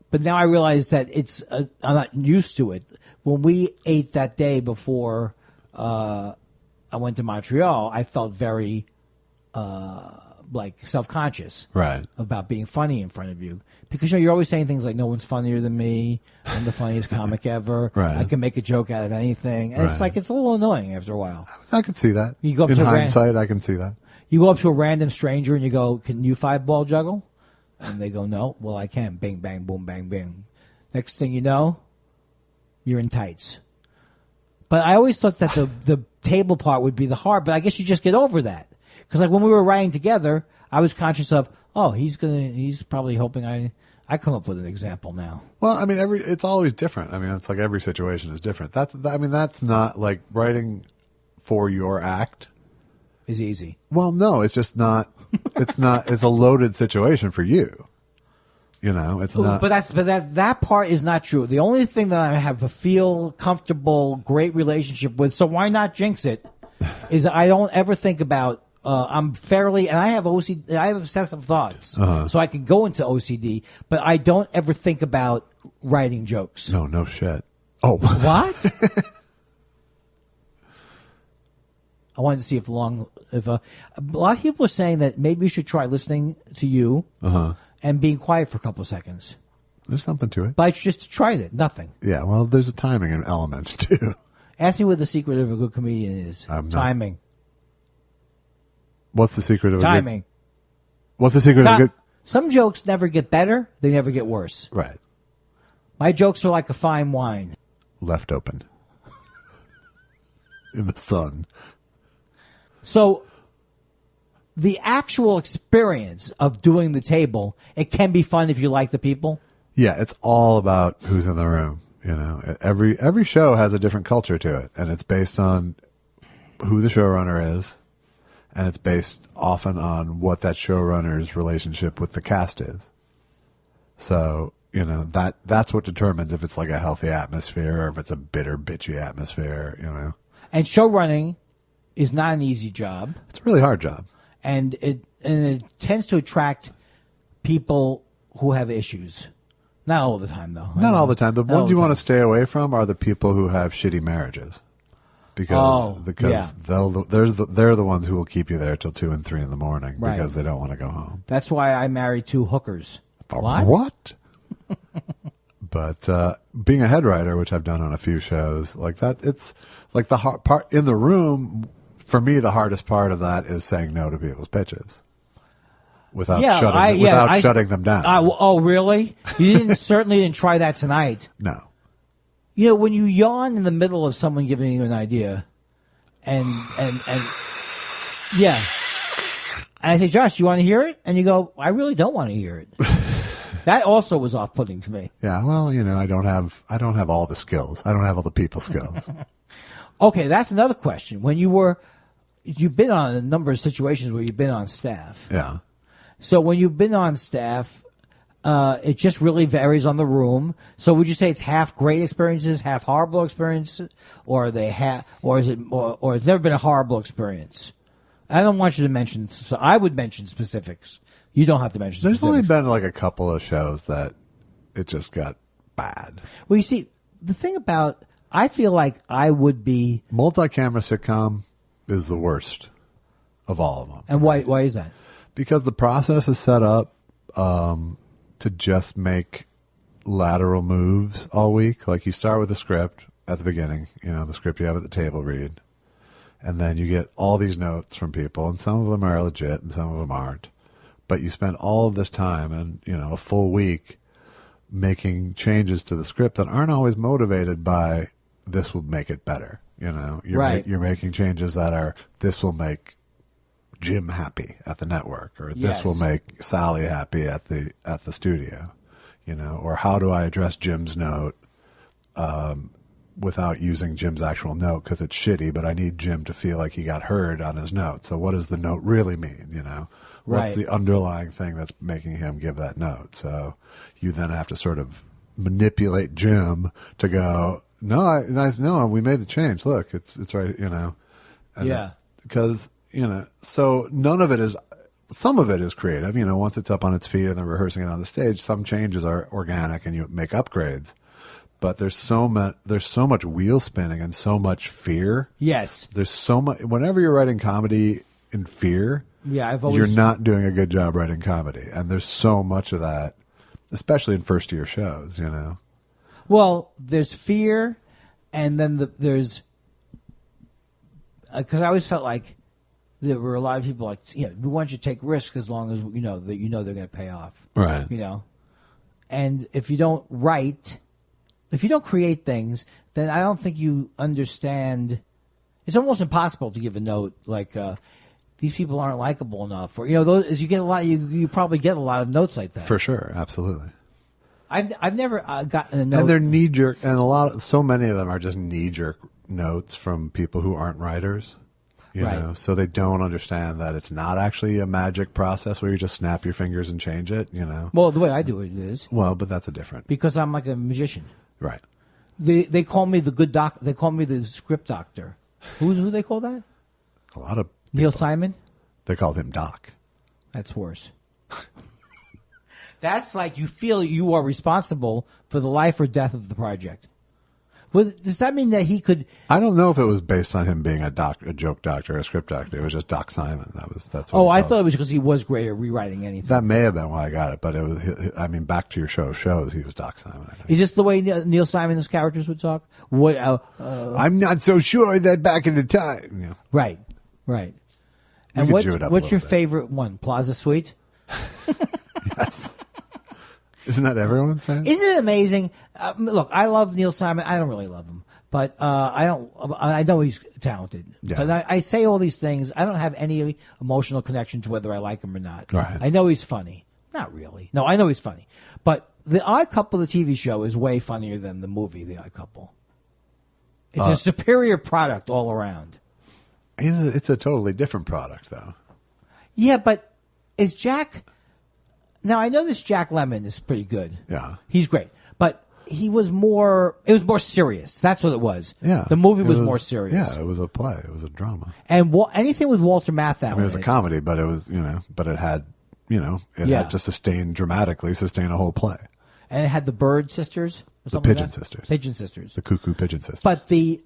but now I realize that I'm not used to it. When we ate that day before I went to Montreal, I felt very like self-conscious, right, about being funny in front of you, because you're always saying things like, "No one's funnier than me. I'm the funniest comic ever. Right. I can make a joke out of anything." And it's like, it's a little annoying after a while. I could see that. You go up in to hindsight, I can see that. You go up to a random stranger and you go, "Can you 5-ball juggle?" And they go, "No." "Well, I can." Bing, bang, boom, bang, bing. Next thing you know, you're in tights. But I always thought that the table part would be the hard, but I guess you just get over that. Because like when we were writing together, I was conscious of, he's probably hoping I come up with an example now. Well, I mean, it's always different. I mean, it's like every situation is different. That's not like writing for your act is easy. Well, no, it's just not. It's a loaded situation for you. You know, it's not. But that part is not true. The only thing that I have a feel comfortable, great relationship with, so why not jinx it, is I don't ever think about. I'm fairly, and I have OCD. I have obsessive thoughts, so I can go into OCD. But I don't ever think about writing jokes. No shit. Oh, what? I wanted to see if a lot of people are saying that maybe you should try listening to you and being quiet for a couple of seconds. There's something to it. But I just tried it. Nothing. Yeah, well, there's a timing element too. Ask me what the secret of a good comedian is. Timing. What's the secret of timing? What's the secret of a good? Some jokes never get better; they never get worse. Right. My jokes are like a fine wine, left open in the sun. So, the actual experience of doing the table, it can be fun if you like the people. Yeah, it's all about who's in the room. You know, every show has a different culture to it, and it's based on who the showrunner is. And it's based often on what that showrunner's relationship with the cast is. So, you know, that's what determines if it's like a healthy atmosphere or if it's a bitter, bitchy atmosphere, you know. And showrunning is not an easy job. It's a really hard job. And it tends to attract people who have issues. Not all the time, though. Not all the time. The ones you want to stay away from are the people who have shitty marriages. Because they're the ones who will keep you there till 2 and 3 in the morning because they don't want to go home. That's why I married 2 hookers. What? But being a head writer, which I've done on a few shows like that, it's like the hard part in the room. For me, the hardest part of that is saying no to people's pitches without shutting them down. Oh, really? You certainly didn't try that tonight. No. You know, when you yawn in the middle of someone giving you an idea, and yeah, and I say, Josh, you want to hear it? And you go, I really don't want to hear it. That also was off-putting to me. Yeah, well, you know, I don't have all the skills. I don't have all the people skills. Okay, that's another question. When you've been on a number of situations where you've been on staff. Yeah. So when you've been on staff, it just really varies on the room. So would you say it's half great experiences, half horrible experiences, or it's never been a horrible experience? I don't want you to mention. So I would mention specifics. You don't have to mention specifics. There's only been like a couple of shows that it just got bad. Well, you see, the thing about, I feel like I would be... Multi-camera sitcom is the worst of all of them. And why is that? Because the process is set up to just make lateral moves all week. Like you start with the script at the beginning, you know, the script you have at the table read. And then you get all these notes from people, and some of them are legit and some of them aren't. But you spend all of this time and, you know, a full week making changes to the script that aren't always motivated by this will make it better. You know, you're making changes that are, this will make Jim happy at the network, or this will make Sally happy at the studio, you know, or how do I address Jim's note without using Jim's actual note because it's shitty, but I need Jim to feel like he got heard on his note. So what does the note really mean, you know? What's the underlying thing that's making him give that note? So you then have to sort of manipulate Jim to go, no, we made the change. Look, it's right, you know. And because, you know, so some of it is creative. You know, once it's up on its feet and they're rehearsing it on the stage, some changes are organic and you make upgrades. But there's so much wheel spinning and so much fear. Yes. There's so much. Whenever you're writing comedy in fear, you're not doing a good job writing comedy. And there's so much of that, especially in first-year shows, you know. Well, there's fear, and then there's... Because I always felt like there were a lot of people like, you know, we want you to take risks as long as you know they're going to pay off. Right. You know? And if you don't write... If you don't create things, then I don't think you understand. It's almost impossible to give a note like these people aren't likable enough, or you know, those. As you get a lot, you probably get a lot of notes like that. For sure, absolutely. I've never gotten a note, and they're knee jerk, and so many of them are just knee jerk notes from people who aren't writers. You know, so they don't understand that it's not actually a magic process where you just snap your fingers and change it. You know. Well, the way I do it is. Well, but that's a different. Because I'm like a magician. Right. They call me the good doc. They call me the script doctor. Who they call that? A lot of people. Neil Simon. They called him Doc. That's worse. That's like you feel you are responsible for the life or death of the project. Well, does that mean that he could? I don't know if it was based on him being a joke doctor or a script doctor. It was just Doc Simon. That's. Oh, I thought it was because he was great at rewriting anything. That may have been why I got it, but it was. I mean, back to your shows. He was Doc Simon. I think. Is this the way Neil Simon's characters would talk? What? I'm not so sure that back in the time. Yeah. Right. And what's your favorite one? Plaza Suite. Yes. Isn't that everyone's favorite? Isn't it amazing? Look, I love Neil Simon. I don't really love him, but I know he's talented. Yeah. But I say all these things. I don't have any emotional connection to whether I like him or not. Right. I know he's funny. Not really. No, I know he's funny. But The Odd Couple, the TV show, is way funnier than the movie The Odd Couple. It's a superior product all around. It's a totally different product, though. Yeah, but is Jack... Now, I know this Jack Lemmon is pretty good. Yeah. He's great. But it was more serious. That's what it was. Yeah. The movie was more serious. Yeah, it was a play. It was a drama. And anything with Walter Matthau. I mean, it was a comedy, but it was, but it had, had to dramatically sustain a whole play. And it had the Bird Sisters? Or the Pigeon Sisters. Pigeon Sisters. The Cuckoo Pigeon Sisters. But the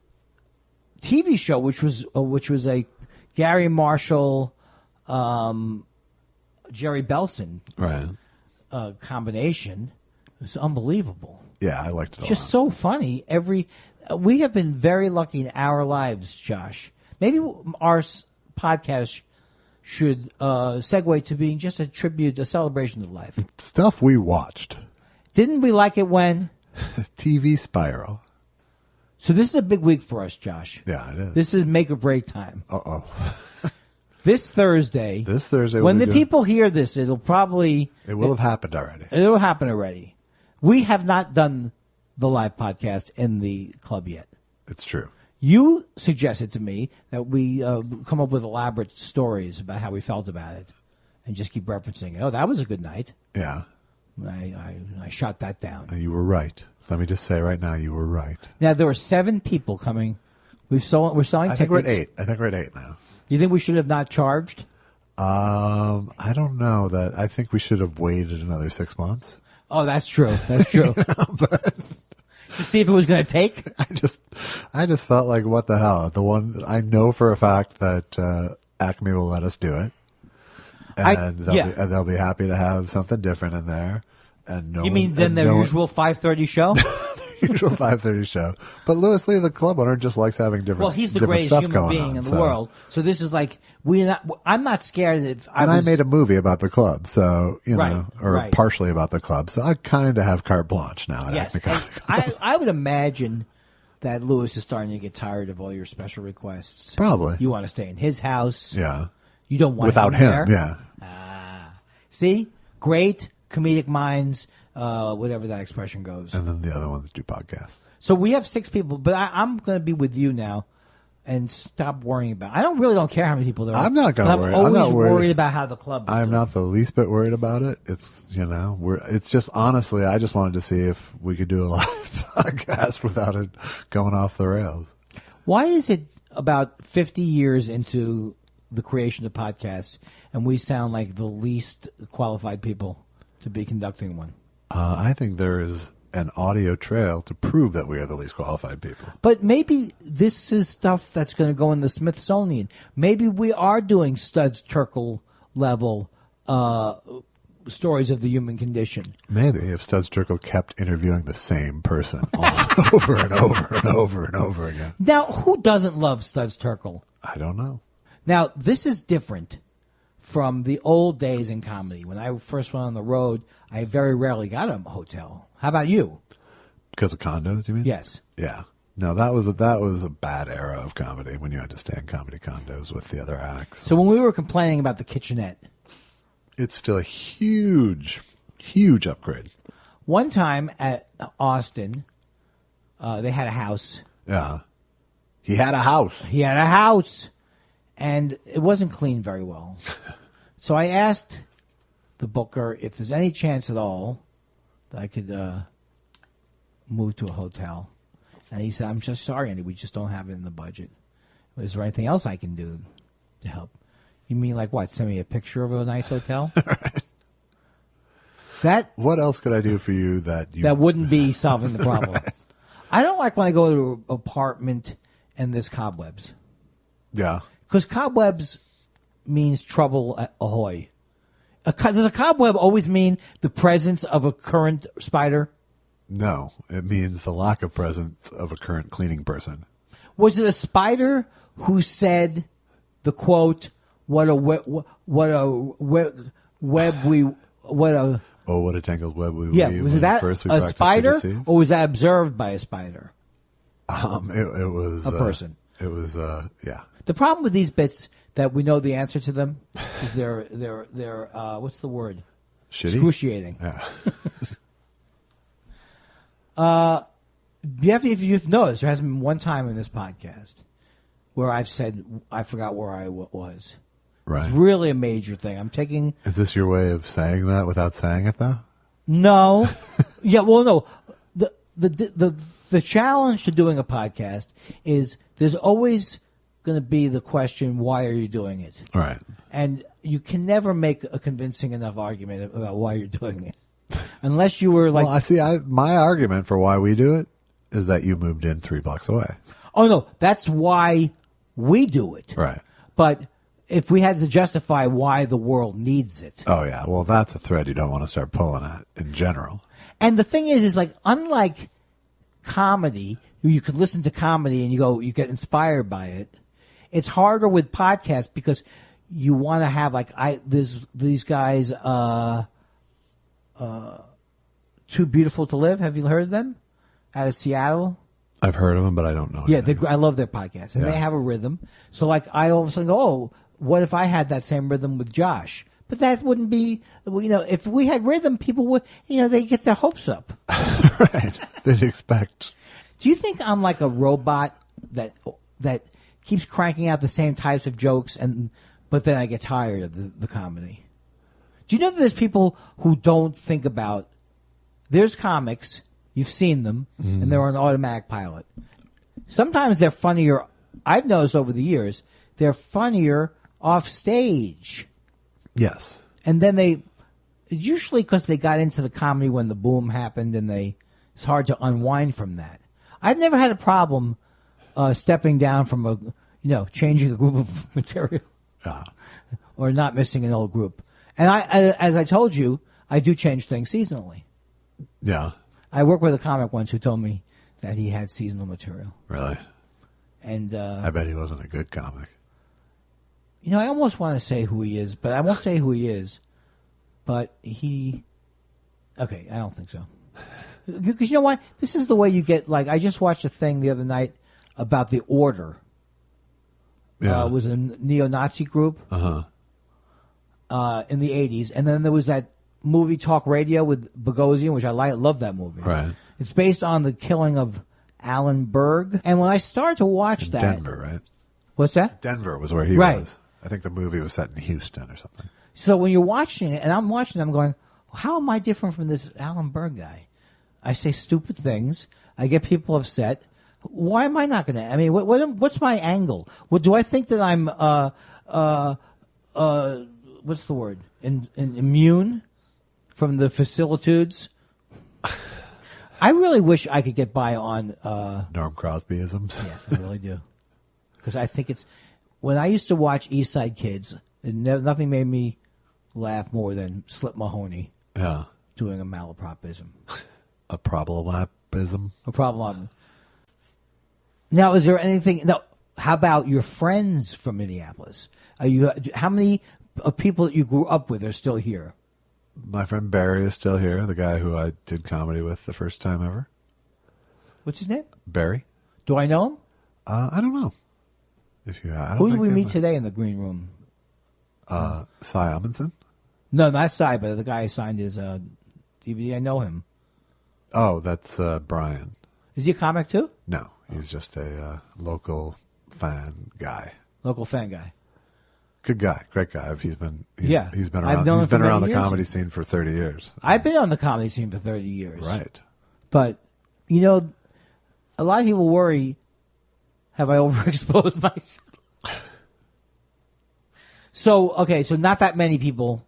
TV show, which was a Gary Marshall... Jerry Belson combination was unbelievable. Yeah, I liked it a lot. Just so funny. We have been very lucky in our lives, Josh. Maybe our podcast should segue to being just a tribute, a celebration of life. Stuff we watched. Didn't we like it when? TV Spiral. So this is a big week for us, Josh. Yeah, it is. This is make or break time. Uh-oh. This Thursday. When the people hear this, it will have happened already. It will happen already. We have not done the live podcast in the club yet. It's true. You suggested to me that we come up with elaborate stories about how we felt about it and just keep referencing it. Oh, that was a good night. Yeah. I shot that down. You were right. Let me just say right now, you were right. Now, there were 7 people coming. We're selling tickets. I think we're at 8 now. You think we should have not charged? I don't know. I think we should have waited another 6 months. Oh, that's true. That's true. But to see if it was going to take? I just felt like, what the hell? The one I know for a fact that Acme will let us do it. And they'll be happy to have something different in there. And you mean than their usual 5:30 show? Usual 5:30 show. But Louis Lee, the club owner, just likes having different. Well, he's the greatest human being in the world. So this is like I'm not scared if I made a movie about the club, so partially about the club. So I kind of have carte blanche now. Yes, I would imagine that Louis is starting to get tired of all your special requests. Probably. You want to stay in his house. Yeah. You don't want without him. There. Yeah. See, great comedic minds. Whatever that expression goes. And then the other ones do podcasts. So we have 6 people, but I'm going to be with you now and stop worrying about it. I don't care how many people there are. I'm not going to worry. I'm always worried about how the club is I'm doing. not the least bit worried about it. It's, it's just, honestly, I just wanted to see if we could do a live podcast without it going off the rails. Why is it about 50 years into the creation of podcasts and we sound like the least qualified people to be conducting one? I think there is an audio trail to prove that we are the least qualified people. But maybe this is stuff that's going to go in the Smithsonian. Maybe we are doing Studs Terkel level stories of the human condition. Maybe if Studs Terkel kept interviewing the same person over and over and over and over again. Now, who doesn't love Studs Terkel? I don't know. Now, this is different from the old days in comedy. When I first went on the road, I very rarely got a hotel. How about you? Because of condos, you mean? Yes. Yeah. No, that was a bad era of comedy when you had to stay in comedy condos with the other acts. So when we were complaining about the kitchenette, it's still a huge, huge upgrade. One time at Austin, they had a house. Yeah. He had a house. And it wasn't cleaned very well. So I asked the booker if there's any chance at all that I could move to a hotel. And he said, I'm just sorry, Andy, we just don't have it in the budget. Is there anything else I can do to help? You mean like what? Send me a picture of a nice hotel? Right. What else could I do for you that wouldn't be solving the problem? Right. I don't like when I go to an apartment and there's cobwebs. Yeah. Because cobwebs means trouble ahoy. Does a cobweb always mean the presence of a current spider? No, it means the lack of presence of a current cleaning person. Was it a spider who said the quote, what a tangled web we weave. Was that first we a spider, to deceive? or was that observed by a spider? It was a person. It was yeah. The problem with these bits that we know the answer to them is they're what's the word? Shitty? Excruciating. Yeah. If you've noticed, there hasn't been one time in this podcast where I've said I forgot where I was. Right. It's really a major thing. I'm taking. Is this your way of saying that without saying it, though? No. Yeah. Well, no. The challenge to doing a podcast is there's always going to be the question, why are you doing it? Right. And you can never make a convincing enough argument about why you're doing it. Unless you were like... Well, my argument for why we do it is that you moved in 3 blocks away. Oh, no. That's why we do it. Right. But if we had to justify why the world needs it... Oh, yeah. Well, that's a thread you don't want to start pulling at in general. And the thing is like, unlike comedy, you could listen to comedy and you get inspired by it. It's harder with podcasts because you want to have like these guys, Too Beautiful to Live. Have you heard of them? Out of Seattle. I've heard of them, but I don't know. Yeah, I love their podcast, and they have a rhythm. So, like, I all of a sudden go, "Oh, what if I had that same rhythm with Josh?" But that wouldn't be, if we had rhythm, people would, they get their hopes up. Right? They'd expect. Do you think I'm like a robot that keeps cranking out the same types of jokes, but then I get tired of the comedy? Do you know that there's people who don't think about? There's comics. You've seen them, and they're on automatic pilot. Sometimes they're funnier. I've noticed over the years, they're funnier off stage. Yes. And then usually because they got into the comedy when the boom happened, and it's hard to unwind from that. I've never had a problem stepping down from changing a group of material or not missing an old group. And as I told you, I do change things seasonally. Yeah. I worked with a comic once who told me that he had seasonal material. Really? And I bet he wasn't a good comic. I almost want to say who he is, but I won't say who he is. But okay, I don't think so. Because you know what? This is the way you get, like, I just watched a thing the other night about the Order. Yeah. It was a neo-Nazi group in the 80s. And then there was that movie Talk Radio with Bogosian, which I love that movie. Right. It's based on the killing of Alan Berg. And when I started to watch that... Denver, right? What's that? Denver was where he Right. was. I think the movie was set in Houston or something. So when you're watching it, and I'm watching it, I'm going, how am I different from this Alan Berg guy? I say stupid things. I get people upset. Why am I not going to? I mean, what's my angle? What do I think that I'm? What's the word? Immune from the vicissitudes. I really wish I could get by on Norm Crosbyisms. Yes, I really do. Because I think it's when I used to watch East Side Kids, nothing made me laugh more than Slip Mahoney. Yeah. Doing a malapropism. A problemapism. A problem. Now, is there anything? No. How about your friends from Minneapolis? How many people that you grew up with are still here? My friend Barry is still here, the guy who I did comedy with the first time ever. What's his name? Barry. Do I know him? I don't know. Who did we meet today in the green room? Cy Amundsen? No, not Cy, but the guy who signed his DVD. I know him. Oh, that's Brian. Is he a comic too? No, he's just a local fan guy. Local fan guy. Good guy, great guy. He's been around. He's been for around the years. comedy scene for 30 years. I've been on the comedy scene for 30 years. Right. But a lot of people worry, have I overexposed myself? So not that many people,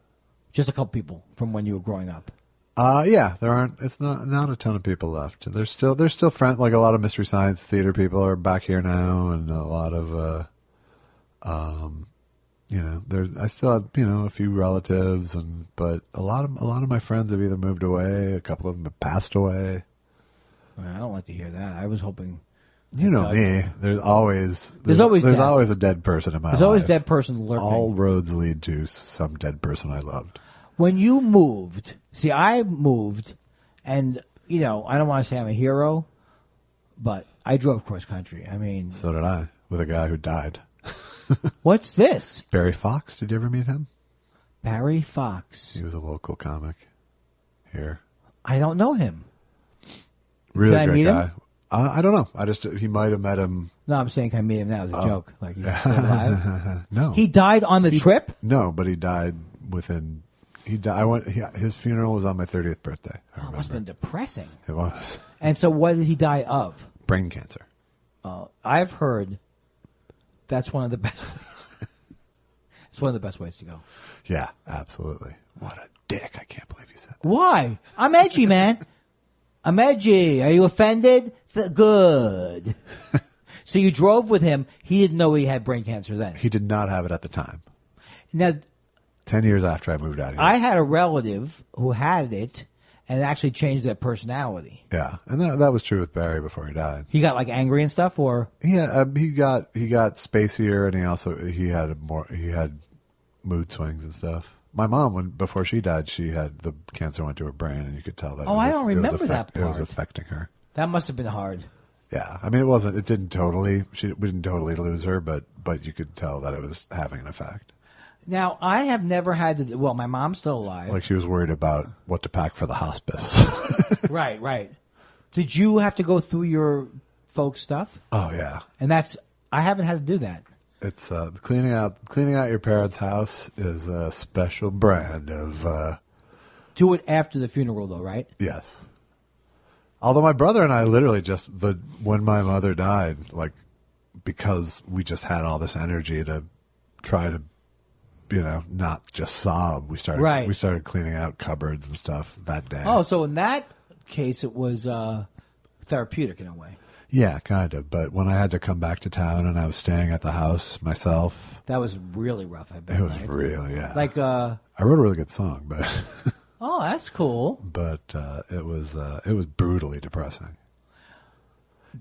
just a couple people from when you were growing up. Yeah, there aren't. It's not a ton of people left. There's still friends. Like a lot of Mystery Science Theater people are back here now, and a lot of I still have a few relatives, but a lot of my friends have either moved away, a couple of them have passed away. I don't like to hear that. I was hoping. You know me. There's always a dead person in my life. There's always a dead person lurking. All roads lead to some dead person I loved. When you moved, I moved, and I don't want to say I'm a hero, but I drove cross country. I mean, so did I, with a guy who died. What's this? Barry Fox. Did you ever meet him? Barry Fox. He was a local comic here. I don't know him. Really Can I great meet guy. him? I don't know. He might have met him. No, I'm saying can I meet him now as a joke. Like he's still alive? No. He died on the trip? No, but he died within. He died. His funeral was on my 30th birthday. It must have been depressing. It was. And so, what did he die of? Brain cancer. I've heard that's one of the best. It's one of the best ways to go. Yeah, absolutely. What a dick! I can't believe you said that. Why? I'm edgy, man. I'm edgy. Are you offended? Good. So you drove with him. He didn't know he had brain cancer then. He did not have it at the time. Now, 10 years after I moved out here. I had a relative who had it, and it actually changed their personality. Yeah, and that was true with Barry before he died. He got like angry and stuff, or yeah, he got spacier, and he had mood swings and stuff. My mom, before she died, the cancer went to her brain, and you could tell that. Oh, I don't remember that part. It was affecting her. That must have been hard. Yeah, I mean, we didn't totally lose her, but you could tell that it was having an effect. Now, I have never had to. Well, my mom's still alive. Like she was worried about what to pack for the hospice. Right. Did you have to go through your folks' stuff? Oh yeah, and I haven't had to do that. It's cleaning out your parents' house is a special brand of. Do it after the funeral, though, right? Yes. Although my brother and I literally when my mother died, like because we just had all this energy to try to. Not just sob. We started cleaning out cupboards and stuff that day. Oh, so in that case, it was therapeutic in a way. Yeah, kind of. But when I had to come back to town and I was staying at the house myself, that was really rough. I bet it was really like. I wrote a really good song, but oh, that's cool. But it was brutally depressing.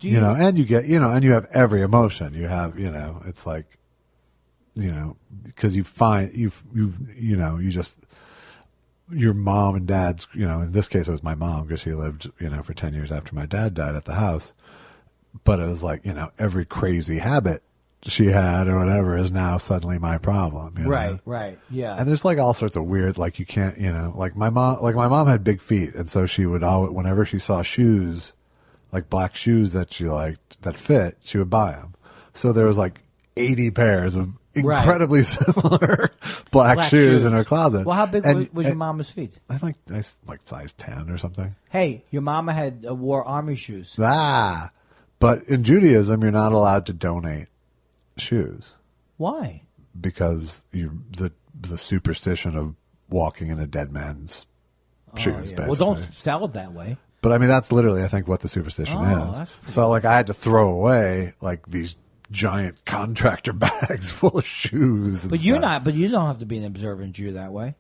And you get and you have every emotion. You have it's like. Because you find your mom and dad's, in this case it was my mom because she lived, for 10 years after my dad died at the house. But it was like, every crazy habit she had or whatever is now suddenly my problem. Right. Yeah. And there's like all sorts of weird, like you can't, like my mom had big feet. And so she would always, whenever she saw shoes, like black shoes that she liked, that fit, she would buy them. So there was like 80 pairs of incredibly similar black shoes in her closet. Well, how big was your mama's feet? I think like size 10 or something. Hey, your mama had wore army shoes. But in Judaism, you're not allowed to donate shoes. Why? Because the superstition of walking in a dead man's shoes. Yeah. Well, don't sell it that way. But I mean, that's literally, I think, what the superstition is. So, like, I had to throw away like these giant contractor bags full of shoes. But you're not. But you don't have to be an observant Jew that way.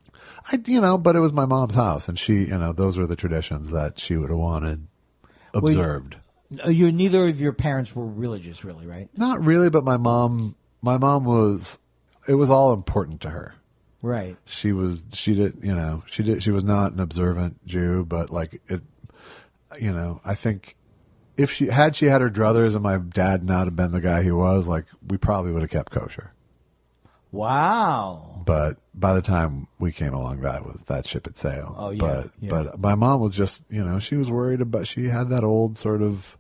But it was my mom's house, and she, those were the traditions that she would have wanted observed. Neither of your parents were religious, really, right? Not really, but my mom was. It was all important to her. Right. She was not an observant Jew, but like it. I think. If she had her druthers and my dad not have been the guy he was, like we probably would have kept kosher. Wow! But by the time we came along, that ship had sailed. Oh yeah. But my mom was just she was worried about. She had that old sort of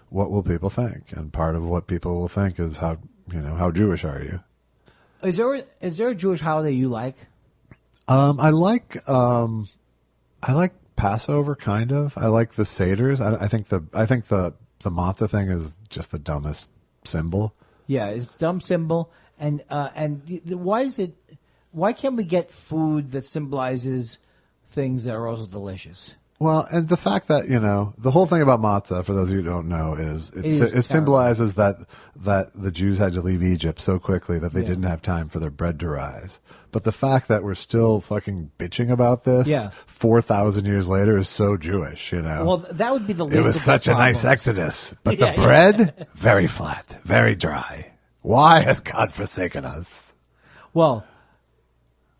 what will people think, and part of what people will think is how Jewish are you? Is there a Jewish holiday you like? I like Passover, kind of. I like the seders. I think the matzah thing is just the dumbest symbol. Yeah, it's a dumb symbol, and why is it? Why can't we get food that symbolizes things that are also delicious? Well, and the fact that the whole thing about matzah, for those of you who don't know, is it symbolizes that the Jews had to leave Egypt so quickly that they didn't have time for their bread to rise. But the fact that we're still fucking bitching about this 4,000 years later is so Jewish, Well, that would be the least It was such a nice exodus, but the bread, very flat, very dry. Why has God forsaken us? Well,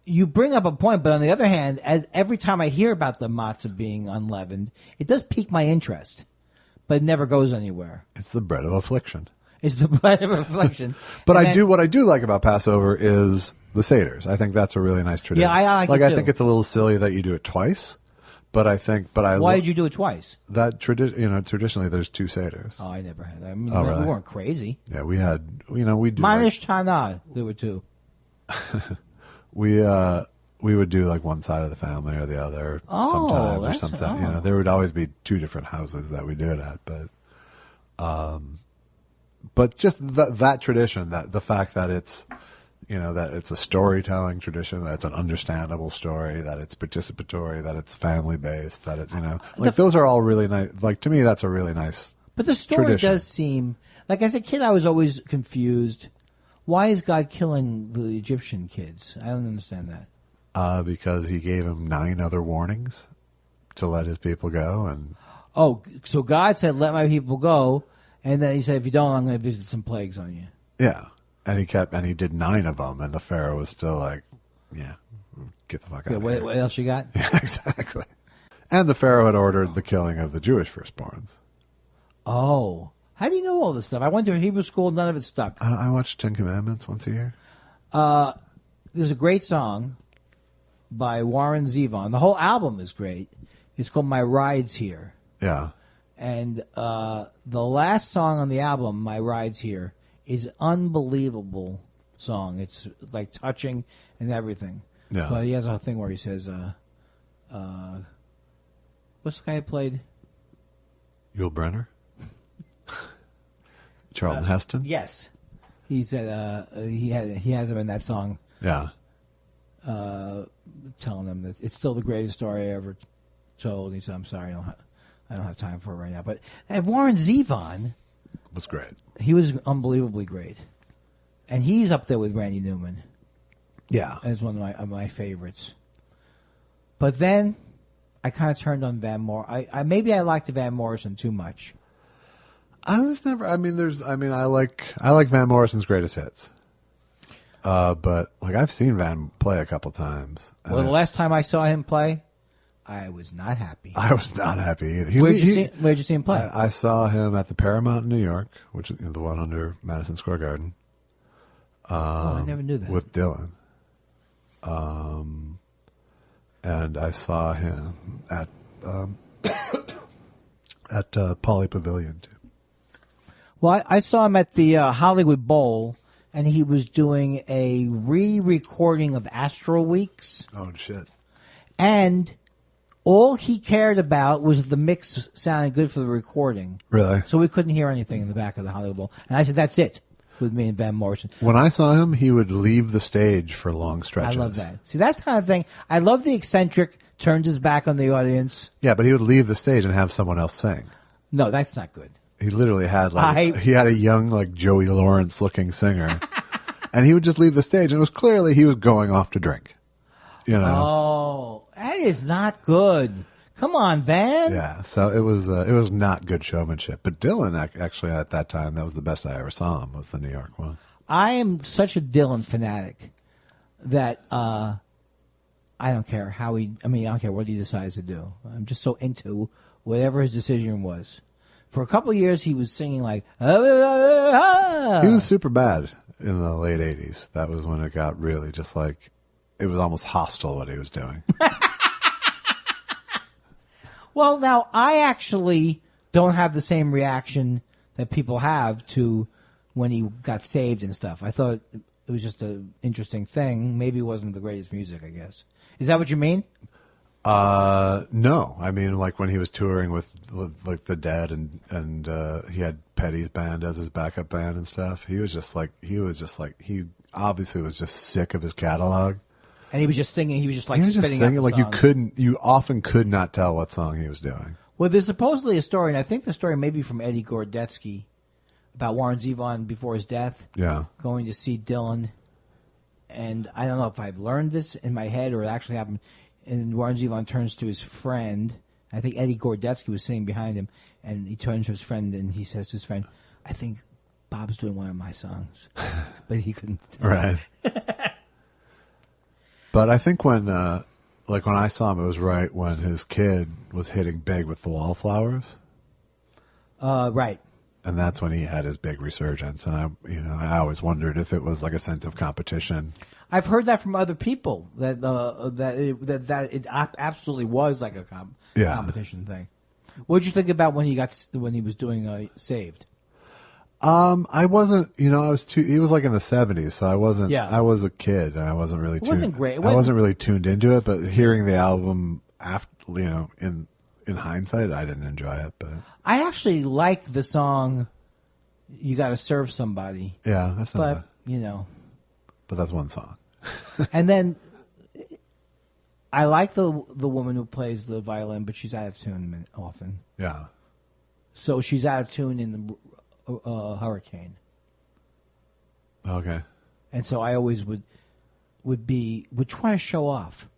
you bring up a point, but on the other hand, as every time I hear about the matzah being unleavened, it does pique my interest, but it never goes anywhere. It's the bread of affliction. It's the bread of affliction. But what I do like about Passover is the seders. I think that's a really nice tradition. Yeah, I like it too. I think it's a little silly that you do it twice, but why did you do it twice? That traditionally there's two seders. Oh, I never had that. I mean, really? We weren't crazy. Yeah, we had. We do. Manish Tana, there were two. We would do like one side of the family or the other sometimes or something. There would always be two different houses that we do it at, but just that tradition, that the fact that it's that it's a storytelling tradition, that it's an understandable story, that it's participatory, that it's family based, that it's those are all really nice. Like to me, that's a really nice. But the story tradition. does seem like, as a kid, I was always confused. Why is God killing the Egyptian kids? I don't understand that. Because he gave him 9 other warnings to let his people go, and so God said, "Let my people go," and then he said, "If you don't, I'm going to visit some plagues on you." yeah, and he did 9 of them, and the Pharaoh was still like, "Yeah, get the fuck out of here." What else you got? Yeah, exactly. And the Pharaoh had ordered the killing of the Jewish firstborns. Oh, how do you know all this stuff? I went to a Hebrew school; none of it stuck. I watch 10 Commandments once a year. There's a great song by Warren Zevon. The whole album is great. It's called "My Ride's Here." Yeah. And the last song on the album, "My Ride's Here," is unbelievable song. It's like touching and everything. Yeah. But he has a thing where he says, what's the guy who played? Yul Brynner? Charlton Heston? Yes. He said he has him in that song. Yeah. Telling him that it's still the greatest story I ever told. He said, "I'm sorry, I don't have time for it right now." But Warren Zevon Was great. He was unbelievably great, and he's up there with Randy Newman Yeah. as one of my favorites. But then I kind of turned on Van Morrison. Maybe I liked Van Morrison too much. I was never. I like Van Morrison's greatest hits. But like I've seen Van play a couple times. Well, the last time I saw him play, I was not happy. I was not happy either. Where'd you see him play? I saw him at the Paramount in New York, which is the one under Madison Square Garden. I never knew that. With Dylan. And I saw him at Pauley Pavilion too. Well, I saw him at the Hollywood Bowl, and he was doing a re-recording of Astro Weeks. Oh shit! And all he cared about was the mix sounding good for the recording. Really? So we couldn't hear anything in the back of the Hollywood Bowl. And I said, "That's it," with me and Van Morrison. When I saw him, he would leave the stage for long stretches. I love that. See, that kind of thing. I love the eccentric, turned his back on the audience. Yeah, but he would leave the stage and have someone else sing. No, that's not good. He literally had he had a young like Joey Lawrence looking singer, and he would just leave the stage, and it was clearly he was going off to drink. You know? Oh, that is not good. Come on, Van. Yeah, so it was not good showmanship. But Dylan actually at that time, that was the best I ever saw him, was the New York one. I am such a Dylan fanatic that I don't care I don't care what he decides to do. I'm just so into whatever his decision was. For a couple of years, he was singing like, He was super bad in the late 80s. That was when it got really just like, it was almost hostile what he was doing. Well, now, I actually don't have the same reaction that people have to when he got saved and stuff. I thought it was just an interesting thing. Maybe it wasn't the greatest music, I guess. Is that what you mean? No. I mean, like when he was touring with like the Dead and he had Petty's band as his backup band and stuff. He obviously was just sick of his catalog. And he was just singing. He was just like he was spitting just singing out the like songs. you often could not tell what song he was doing. Well, there's supposedly a story, and I think the story may be from Eddie Gordetsky about Warren Zevon before his death. Yeah. Going to see Dylan. And I don't know if I've learned this in my head or it actually happened. And Warren Zevon turns to his friend. I think Eddie Gordetsky was sitting behind him. And he turns to his friend and he says to his friend, "I think Bob's doing one of my songs." But he couldn't tell. Right. But I think when I saw him, it was right when his kid was hitting big with the Wallflowers. Right. And that's when he had his big resurgence. And I always wondered if it was like a sense of competition. I've heard that from other people that it absolutely was like a competition thing. What did you think about when he was doing Saved? I wasn't, he was like in the 70s, so I wasn't, Yeah. I was a kid and I wasn't really It wasn't great. I wasn't really tuned into it, but hearing the album after, in hindsight, I didn't enjoy it, but I actually liked the song "You Gotta Serve Somebody." yeah, that's not bad. But that's one song. And then I like the woman who plays the violin, but she's out of tune often. Yeah. So she's out of tune in the Hurricane. Okay. And so I always would try to show off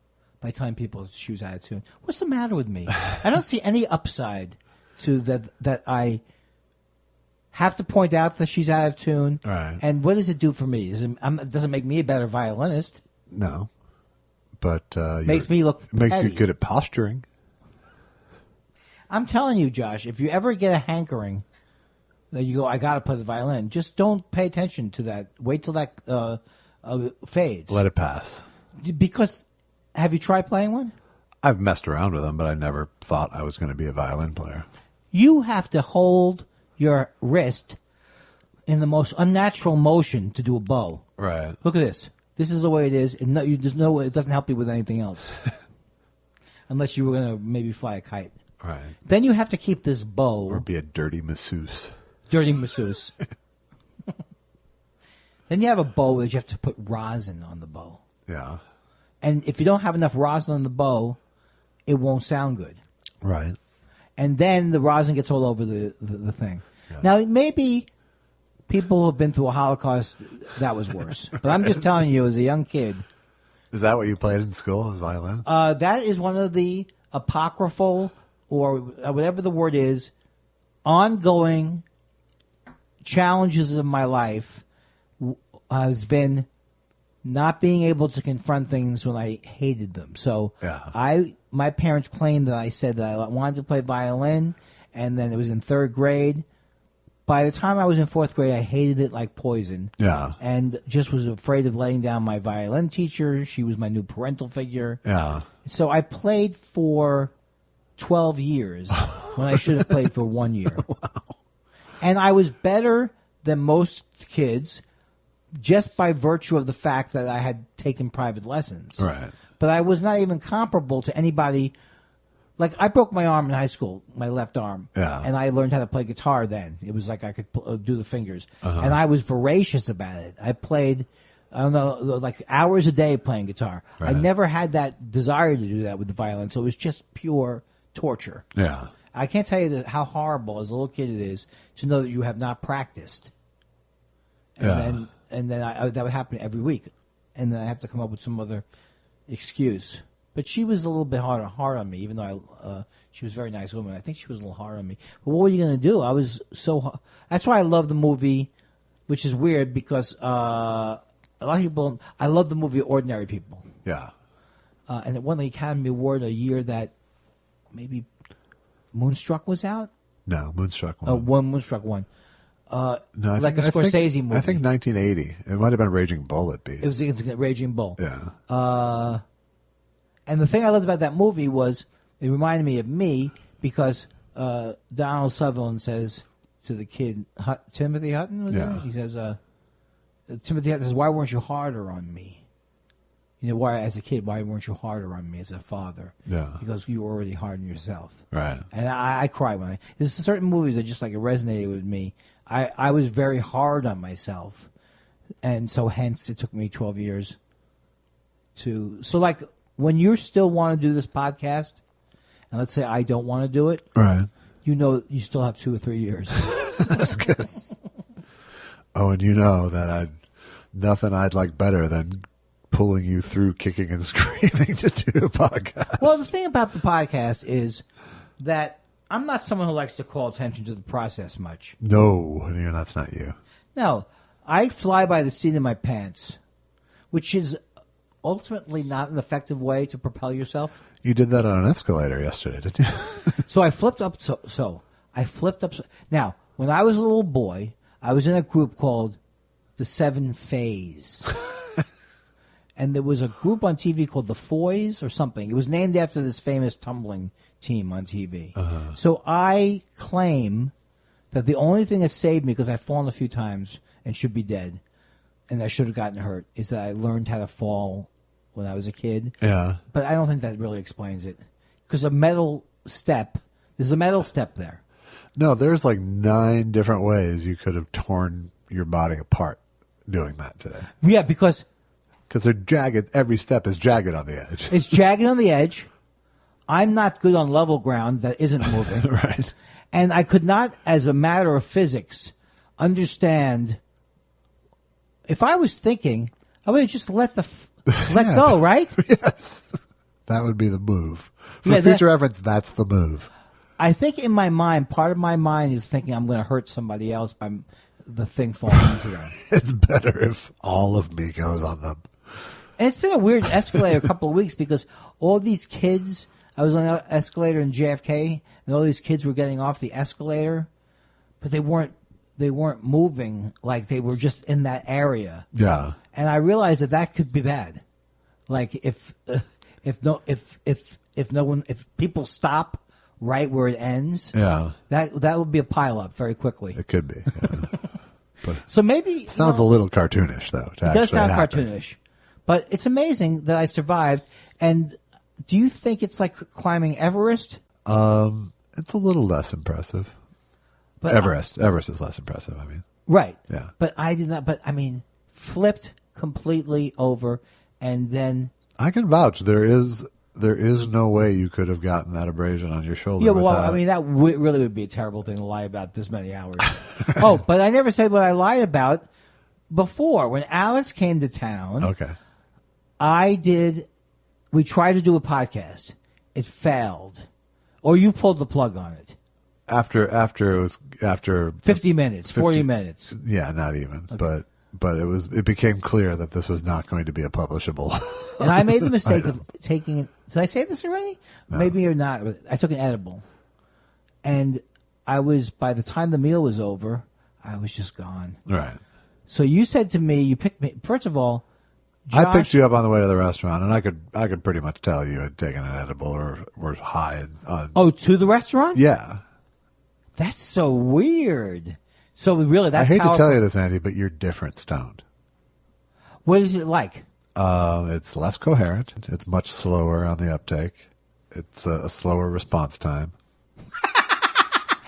by telling people she was out of tune. What's the matter with me? I don't see any upside to that I have to point out that she's out of tune. Right. And what does it do for me? It doesn't make me a better violinist. No. But makes me look makes petty. you good at posturing. I'm telling you, Josh, if you ever get a hankering that you go, I got to play the violin, just don't pay attention to that. Wait till that fades. Let it pass. Because, have you tried playing one? I've messed around with them, but I never thought I was going to be a violin player. You have to hold your wrist in the most unnatural motion to do a bow. Right. Look at this. This is the way it is. It doesn't help you with anything else. Unless you were going to maybe fly a kite. Right. Then you have to keep this bow. Or be a dirty masseuse. Dirty masseuse. Then you have a bow that you have to put rosin on the bow. Yeah. And if you don't have enough rosin on the bow, it won't sound good. Right. And then the rosin gets all over the thing. Yeah. Now, maybe people who have been through a Holocaust, that was worse. But I'm just telling you, as a young kid. Is that what you played in school, as violin? That is one of the apocryphal, or whatever the word is, ongoing challenges of my life has been not being able to confront things when I hated them. So my parents claimed that I said that I wanted to play violin, and then it was in third grade. By the time I was in fourth grade, I hated it like poison. Yeah. And just was afraid of letting down my violin teacher. She was my new parental figure. Yeah. So I played for 12 years when I should have played for 1 year. Wow. And I was better than most kids just by virtue of the fact that I had taken private lessons. Right. But I was not even comparable to anybody. Like, I broke my arm in high school, my left arm. Yeah. And I learned how to play guitar then. It was like I could do the fingers. And I was voracious about it. I played, I don't know, like hours a day playing guitar. Right. I never had that desire to do that with the violin, so it was just pure torture. Yeah. I can't tell you how horrible as a little kid it is to know that you have not practiced. And then that would happen every week. And then I have to come up with some other excuse. But she was a little bit hard on me, even though she was a very nice woman. I think she was a little hard on me. But what were you going to do? I was so... That's why I love the movie, which is weird because a lot of people... I love the movie Ordinary People. Yeah. And it won the Academy Award a year that maybe Moonstruck was out? No, Moonstruck won. Moonstruck won. No, like a Scorsese movie. I think 1980. It might have been Raging Bull. It was Raging Bull. Yeah. And the thing I loved about that movie was it reminded me of me because Donald Sutherland says to the kid, Timothy Hutton, was it? He says, Timothy Hutton says, why weren't you harder on me? You know, why as a kid, why weren't you harder on me as a father? Yeah. Because you were already hard on yourself. Right. And I cry when there's certain movies that just like it resonated with me. I was very hard on myself. And so hence it took me 12 years so like when you still want to do this podcast, and let's say I don't want to do it, right? You know, you still have 2 or 3 years. That's good. Oh, and you know that nothing I'd like better than pulling you through kicking and screaming to do a podcast. Well, the thing about the podcast is that I'm not someone who likes to call attention to the process much. No, that's not you. No, I fly by the seat of my pants, which is ultimately not an effective way to propel yourself. You did that on an escalator yesterday, didn't you? So I flipped up. Now, when I was a little boy, I was in a group called the Seven Fays. And there was a group on TV called the Foys or something. It was named after this famous tumbling team on TV. Uh-huh. So I claim that the only thing that saved me, because I've fallen a few times and should be dead, and I should have gotten hurt, is that I learned how to fall when I was a kid. Yeah. But I don't think that really explains it. Because there's a metal step there. No, there's like 9 different ways you could have torn your body apart doing that today. Yeah, because they're jagged. Every step is jagged on the edge. It's jagged on the edge. I'm not good on level ground that isn't moving. Right. And I could not, as a matter of physics, understand. If I was thinking, I would just let go, right? Yes. That would be the move. For Yeah, future reference, that's the move. I think in my mind, part of my mind is thinking I'm going to hurt somebody else by the thing falling into them. It's better if all of me goes on them. And it's been a weird escalator a couple of weeks because all these kids, I was on an escalator in JFK, and all these kids were getting off the escalator, but they weren't moving, like they were just in that area. Yeah. And I realized that could be bad. Like if people stop right where it ends, Yeah. that would be a pileup very quickly. It could be. Yeah. But So maybe sounds a little cartoonish, though. it does sound cartoonish, but it's amazing that I survived. And do you think it's like climbing Everest? It's a little less impressive. But Everest is less impressive. I mean, right? Yeah. But I did not. But I mean, flipped completely over, and then I can vouch. There is no way you could have gotten that abrasion on your shoulder. yeah. Well, without... I mean, that really would be a terrible thing to lie about this many hours. Oh, but I never said what I lied about before. When Alex came to town, Okay. We tried to do a podcast. It failed, or you pulled the plug on it. After 50 minutes, 40 minutes. Yeah, not even. Okay. But it became clear that this was not going to be a publishable. And I made the mistake of taking it. Did I say this already? No. Maybe or not. But I took an edible. And by the time the meal was over, I was just gone. Right. So you said to me, you picked me. First of all, Josh, I picked you up on the way to the restaurant, and I could pretty much tell you had taken an edible or were high on. Oh, to the restaurant? Yeah. That's so weird. So really, that's I hate powerful. to tell you this, Andy, but you're different stoned. What is it like? It's less coherent. It's much slower on the uptake. It's a slower response time.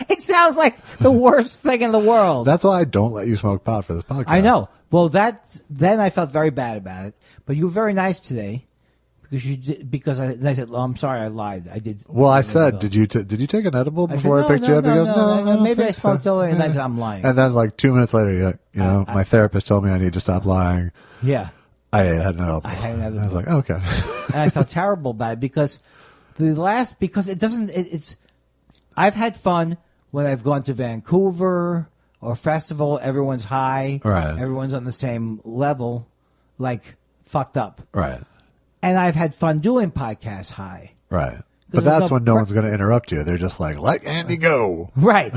It sounds like the worst thing in the world. That's why I don't let you smoke pot for this podcast. I know. Well, then I felt very bad about it. But you were very nice today because I said, "Oh, I'm sorry, I lied. I did." Well, I said, "Did you take an edible before I picked you up?" He goes, "No, maybe I smoked earlier," and I said, "I'm lying." And then, like 2 minutes later, my therapist told me I need to stop lying. Yeah, I had an edible. I was like, okay. And I felt terrible about it because it doesn't. It's. I've had fun when I've gone to Vancouver or festival. Everyone's high. Right. Everyone's on the same level, like fucked up. Right. And I've had fun doing podcasts high. Right. But that's when no one's going to interrupt you. They're just like, let Andy go. Right.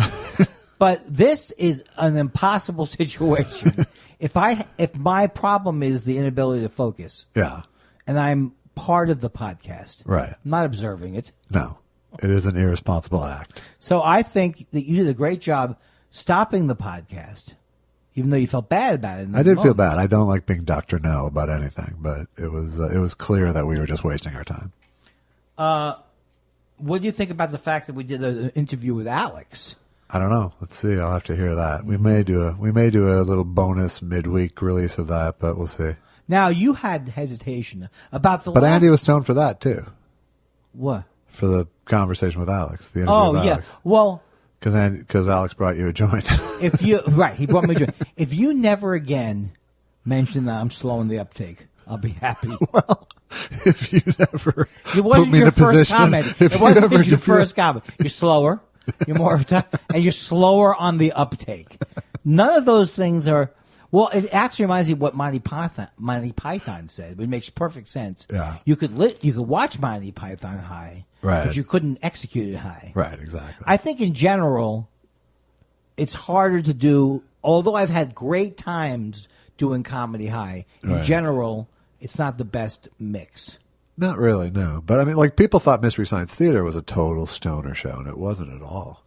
But this is an impossible situation. If my problem is the inability to focus. Yeah. And I'm part of the podcast. Right. I'm not observing it. No. It is an irresponsible act. So I think that you did a great job stopping the podcast. Even though you felt bad about it. I did feel bad. I don't like being Dr. No about anything, but it was clear that we were just wasting our time. What do you think about the fact that we did an interview with Alex? I don't know. Let's see. I'll have to hear that. We may do a little bonus midweek release of that, but we'll see. Now you had hesitation about the. But Andy was stoned for that too. What? For the conversation with Alex. The interview with Alex. Well. Because Alex brought you a joint. He brought me a joint. If you never again mention that I'm slowing the uptake, I'll be happy. Well, if you never it wasn't put me your in a first position, comment. It wasn't your first comment. You're slower. You're more and you're slower on the uptake. None of those things are. Well, it actually reminds me of what Monty Python said, which makes perfect sense. Yeah. You could watch Monty Python high, right? But you couldn't execute it high. Right, exactly. I think in general, it's harder to do. Although I've had great times doing comedy high, in general, it's not the best mix. Not really, no. But I mean, like people thought Mystery Science Theater was a total stoner show, and it wasn't at all.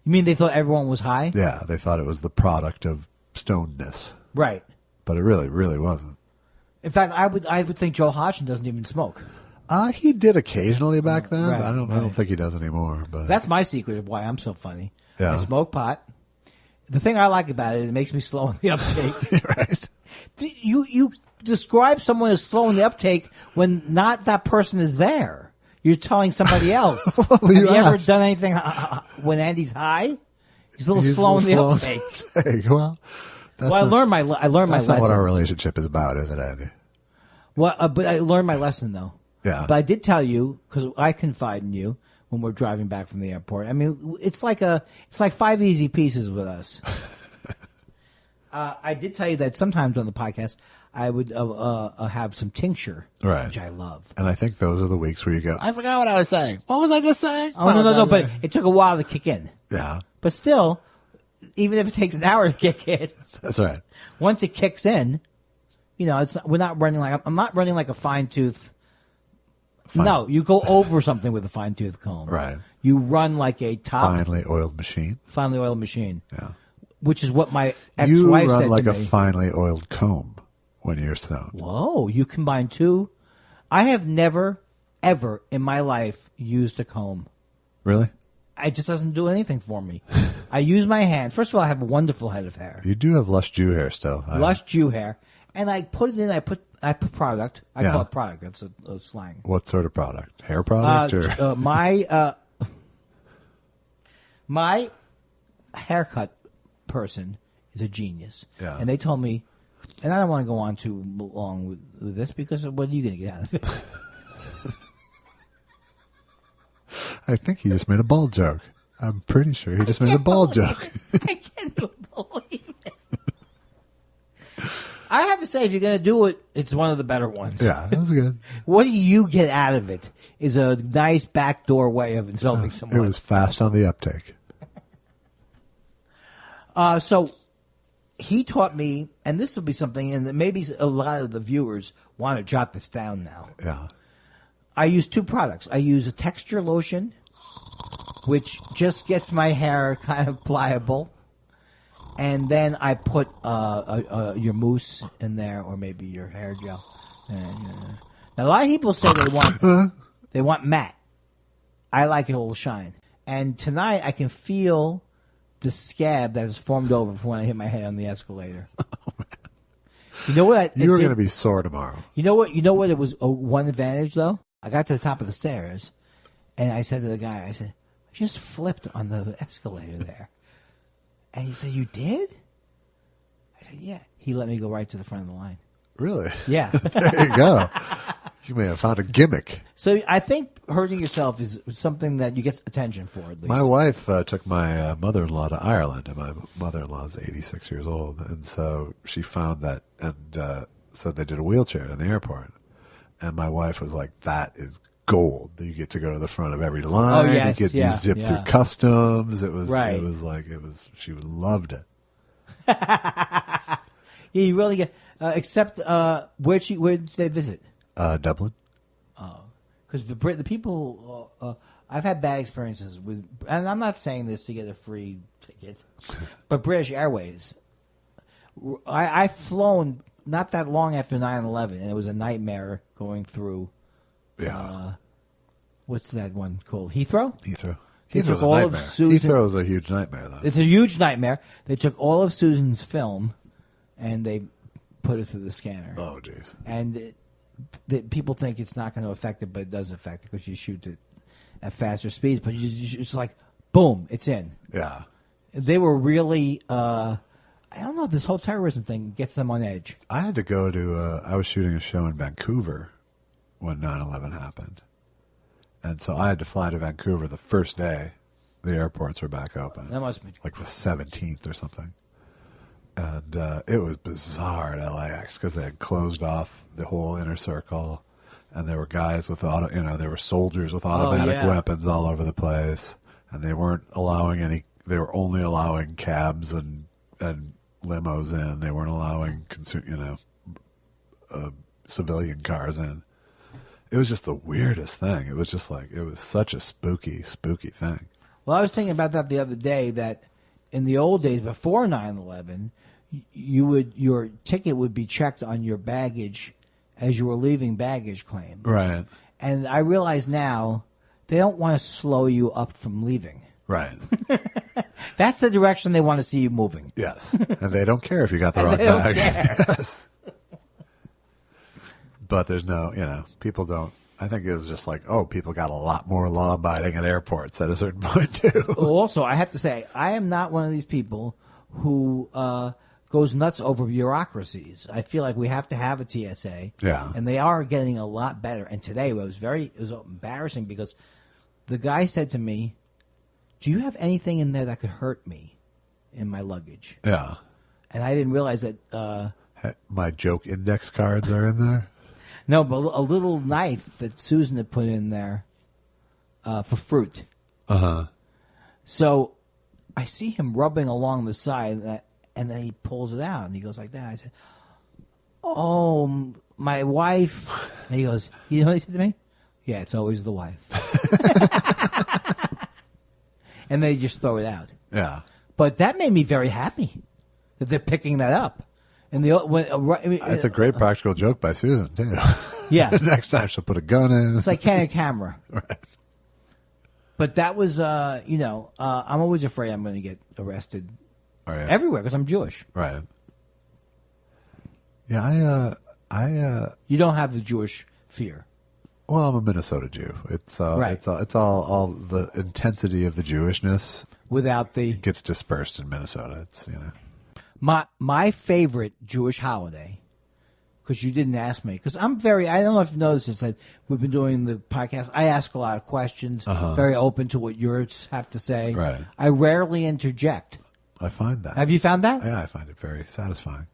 You mean they thought everyone was high? Yeah, they thought it was the product of stonedness. Right. But it really, really wasn't. In fact, I would think Joe Hodgson doesn't even smoke. He did occasionally back then. Right, I don't think he does anymore. But that's my secret of why I'm so funny. Yeah. I smoke pot. The thing I like about it makes me slow in the uptake. Right. You describe someone as slow in the uptake when not that person is there. You're telling somebody else. Well, Have you ever done anything when Andy's high? He's a little slow in the uptake. Well, I learned my lesson. That's not what our relationship is about, is it, Andy? Well, but I learned my lesson though. Yeah. But I did tell you, because I confide in you when we're driving back from the airport. I mean, it's like 5 easy pieces with us. I did tell you that sometimes on the podcast I would have some tincture, right, which I love. And I think those are the weeks where you go, I forgot what I was saying. What was I just saying? Oh, no. But it took a while to kick in. Yeah. But still, even if it takes an hour to kick in. That's right. Once it kicks in, I'm not running like a fine tooth. No, you go over something with a fine tooth comb. Right. You run like a finely oiled machine. Finely oiled machine. Yeah. Which is what my ex-wife said to me. You run like a finely oiled comb when you're stoned. Whoa, you combine two? I have never, ever in my life used a comb. Really? It just doesn't do anything for me. I use my hand. First of all, I have a wonderful head of hair. You do have lush Jew hair still. Lush Jew hair. And I put it in, I put product. I call it product. That's a slang. What sort of product? Hair product? My haircut person is a genius. Yeah. And they told me, and I don't want to go on too long with this because what are you going to get out of it? I think he just made a ball joke. I'm pretty sure he just made a ball joke. I can't even believe it. I have to say, if you're going to do it, it's one of the better ones. Yeah, that was good. What do you get out of it is a nice backdoor way of insulting someone. It was fast on the uptake. So he taught me, and this will be something, and maybe a lot of the viewers want to jot this down now. Yeah. I use two products. I use a texture lotion, which just gets my hair kind of pliable. And then I put your mousse in there, or maybe your hair gel. Now, a lot of people say they want matte. I like it all shine. And tonight I can feel the scab that has formed over from when I hit my head on the escalator. You know what? You're going to be sore tomorrow. You know what? It was one advantage though. I got to the top of the stairs, and I said to the guy, I just flipped on the escalator there. And he said, "You did?" I said, "Yeah." He let me go right to the front of the line. Really? Yeah. There you go. You may have found a gimmick. So I think hurting yourself is something that you get attention for, at least. My wife took my mother-in-law to Ireland, and my mother-in-law is 86 years old. And so she found that, and so they did a wheelchair in the airport. And my wife was like, that is gold. You get to go to the front of every line. Oh, yes, you zip through customs. It was she loved it. Yeah, you really get, except, where did they visit? Dublin. Oh, because the people, I've had bad experiences with, and I'm not saying this to get a free ticket, but British Airways. I've flown not that long after 9/11, and it was a nightmare going through. Yeah. What's that one called? Heathrow? Heathrow's a nightmare. Heathrow is a huge nightmare, though. It's a huge nightmare. They took all of Susan's film, and they put it through the scanner. Oh, jeez. And people think it's not going to affect it, but it does affect it because you shoot it at faster speeds. But it's like, boom, it's in. Yeah. They were really, I don't know, this whole terrorism thing gets them on edge. I had to go to, I was shooting a show in Vancouver when 9/11 happened. And so I had to fly to Vancouver the first day the airports were back open. That must be like the 17th or something. And it was bizarre at LAX because they had closed off the whole inner circle, and there were guys with there were soldiers with automatic weapons all over the place, and they weren't allowing they were only allowing cabs and limos in. They weren't allowing civilian cars in. It was just the weirdest thing. It was just like, it was such a spooky thing. Well, I was thinking about that the other day, that in the old days before 9/11, your ticket would be checked on your baggage as you were leaving baggage claim. Right. And I realize now they don't want to slow you up from leaving. Right. That's the direction they want to see you moving. Yes. And they don't care if you got the wrong bag. Yes. But there's no, people don't. I think it was just like, people got a lot more law-abiding at airports at a certain point, too. Also, I have to say, I am not one of these people who goes nuts over bureaucracies. I feel like we have to have a TSA. Yeah. And they are getting a lot better. And today it was embarrassing because the guy said to me, "Do you have anything in there that could hurt me in my luggage?" Yeah. And I didn't realize that. My joke index cards are in there. No, but a little knife that Susan had put in there for fruit. So I see him rubbing along the side, and then he pulls it out, and he goes like that. I said, "Oh, my wife." And he goes, "You know what he said to me? Yeah, it's always the wife." And they just throw it out. Yeah. But that made me very happy that they're picking that up. And It's a great practical joke by Susan, too. Yeah. Next time she'll put a gun in. It's like Candid Camera. Right. But that was, I'm always afraid I'm going to get arrested everywhere because I'm Jewish. Right. Yeah, You don't have the Jewish fear. Well, I'm a Minnesota Jew. It's all the intensity of the Jewishness Without the gets dispersed in Minnesota. It's my favorite Jewish holiday, because you didn't ask me, because I don't know if you noticed this, that we've been doing the podcast. I ask a lot of questions, very open to what yours have to say. Right. I rarely interject. I find that. Have you found that? Yeah, I find it very satisfying.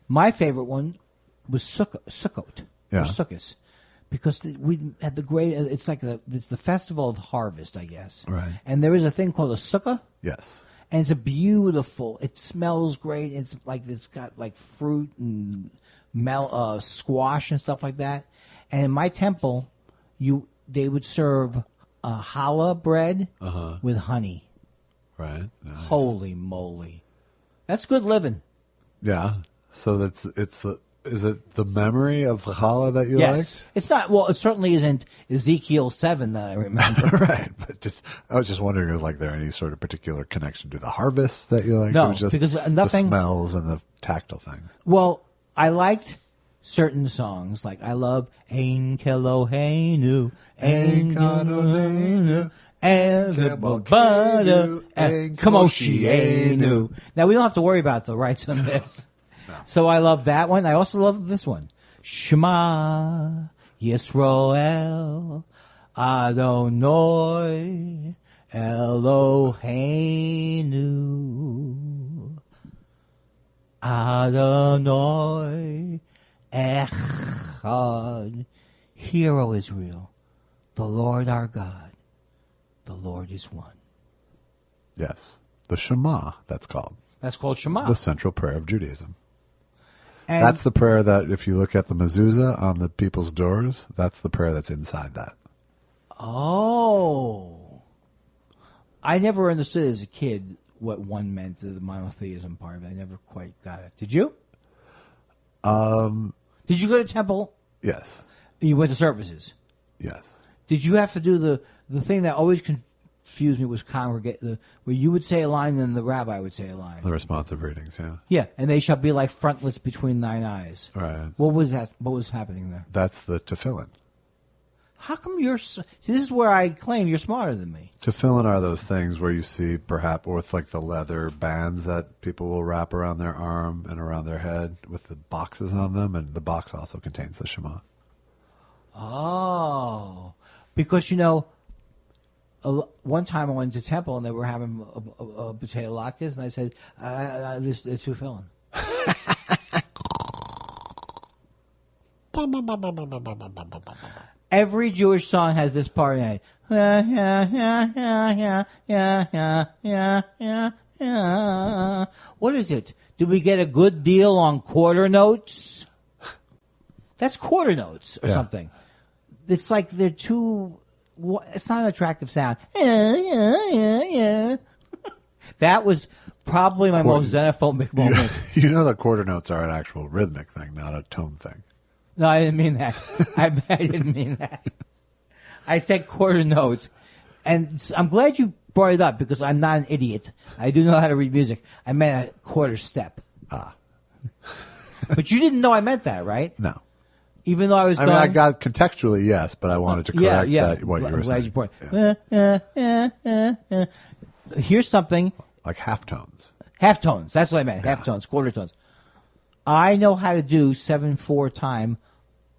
My favorite one was Sukkot. Yeah. Or Sukkot. Because we had the great, it's the festival of harvest, I guess. Right. And there is a thing called a sukkah. Yes. And it's it smells great. It's got like fruit and squash and stuff like that. And in my temple, they would serve challah bread with honey. Right. Nice. Holy moly. That's good living. Yeah. So is it the memory of the challah that you Yes. liked? It's not, well, it certainly isn't Ezekiel 7 that I remember. Right. But I was just wondering, is there any sort of particular connection to the harvest that you liked? No, or was just because nothing. The smells and the tactile things. Well, I liked certain songs. Like, I love Ein Keloheinu, Ein Keloheinu, Everybody, Kamoshienu. Now, we don't have to worry about the rights on this. No. So I love that one. I also love this one. Shema Yisrael Adonai Eloheinu Adonai Echad. Hear, O Israel, the Lord our God, the Lord is one. Yes. The Shema, that's called. That's called Shema. The central prayer of Judaism. And that's the prayer that, if you look at the mezuzah on the people's doors, that's the prayer that's inside that. Oh. I never understood as a kid what one meant, the monotheism part of it. I never quite got it. Did you? Did you go to temple? Yes. You went to services? Yes. Did you have to do the thing that always confused me was congregate, where you would say a line and the rabbi would say a line? The responsive readings, yeah. Yeah, and they shall be like frontlets between thine eyes. Right. What was that? What was happening there? That's the tefillin. How come you're... See, this is where I claim you're smarter than me. Tefillin are those things where you see perhaps with like the leather bands that people will wrap around their arm and around their head with the boxes on them, and the box also contains the Shema. Oh. Because, one time I went to temple and they were having a potato latkes, and I said, "There's tefillin." Every Jewish song has this part in it. What is it? Did we get a good deal on quarter notes? That's quarter notes or something. It's like they're too... It's not an attractive sound. That was probably my most xenophobic moment. You know that quarter notes are an actual rhythmic thing, not a tone thing. No, I didn't mean that. I didn't mean that. I said quarter note. And I'm glad you brought it up because I'm not an idiot. I do know how to read music. I meant a quarter step. Ah. But you didn't know I meant that, right? No. Even though I was I got contextually, yes, but I wanted to correct that, what you were saying. You Here's something. Like half tones. Halftones. That's what I meant. Halftones, quarter tones. I know how to do 7/4 time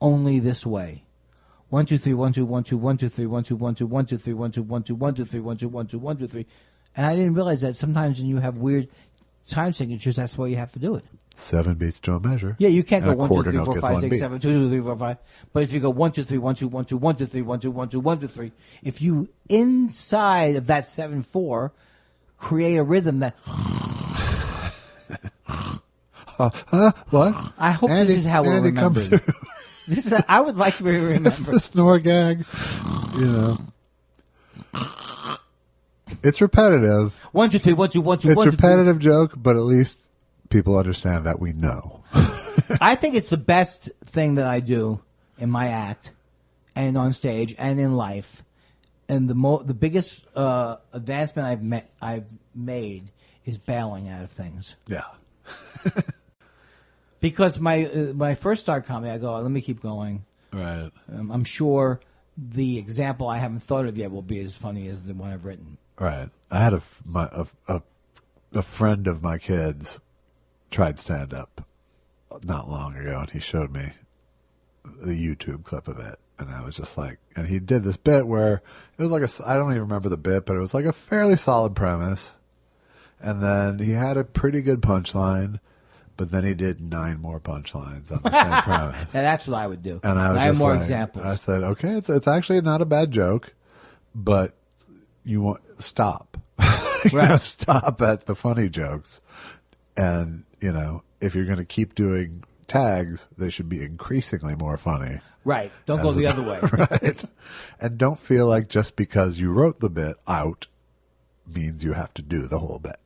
only this way. 1 2 3 1 2 1 2 1 2 3 1 2 1 2 1 2 3 1 2 1 2 1 2 3 1 2 1 2 1 2 3. And I didn't realize that sometimes when you have weird time signatures, that's why you have to do it. 7 beats to a measure. Yeah, you can't go And a 1 2 quarter 3 note 4 gets 5 one 6 beat. 7 2 2 3 4 5. But if you go 1 2 3 1 2 1 2 1 2 3 1 2 1 2 1 2 1 2 3, if you inside of that 7/4 create a rhythm that. What? I hope Andy, this is how we're Andy remembered. comes through. This is. I would like to be remembered. It's the snore gag. You know. It's repetitive. 1 2 3 1 2 1 2 It's 1 2 3. repetitive joke, but at least people understand that we know. I think it's the best thing that I do in my act, and on stage, and in life. And the biggest advancement I've made is bailing out of things. Yeah. Because my first start comedy, I go, let me keep going. Right. I'm sure the example I haven't thought of yet will be as funny as the one I've written. Right. I had a friend of my kids tried stand up not long ago, and he showed me the YouTube clip of it, and I was just like, and he did this bit where it was like I don't even remember the bit, but it was like a fairly solid premise, and then he had a pretty good punchline, but then he did 9 more punchlines on the same premise. And that's what I would do. And I was have just more like, examples. I said, okay, it's actually not a bad joke, but you want stop. Right. Stop at the funny jokes. And, if you're going to keep doing tags, they should be increasingly more funny. Right. Don't go the other way. Right. And don't feel like just because you wrote the bit out means you have to do the whole bit.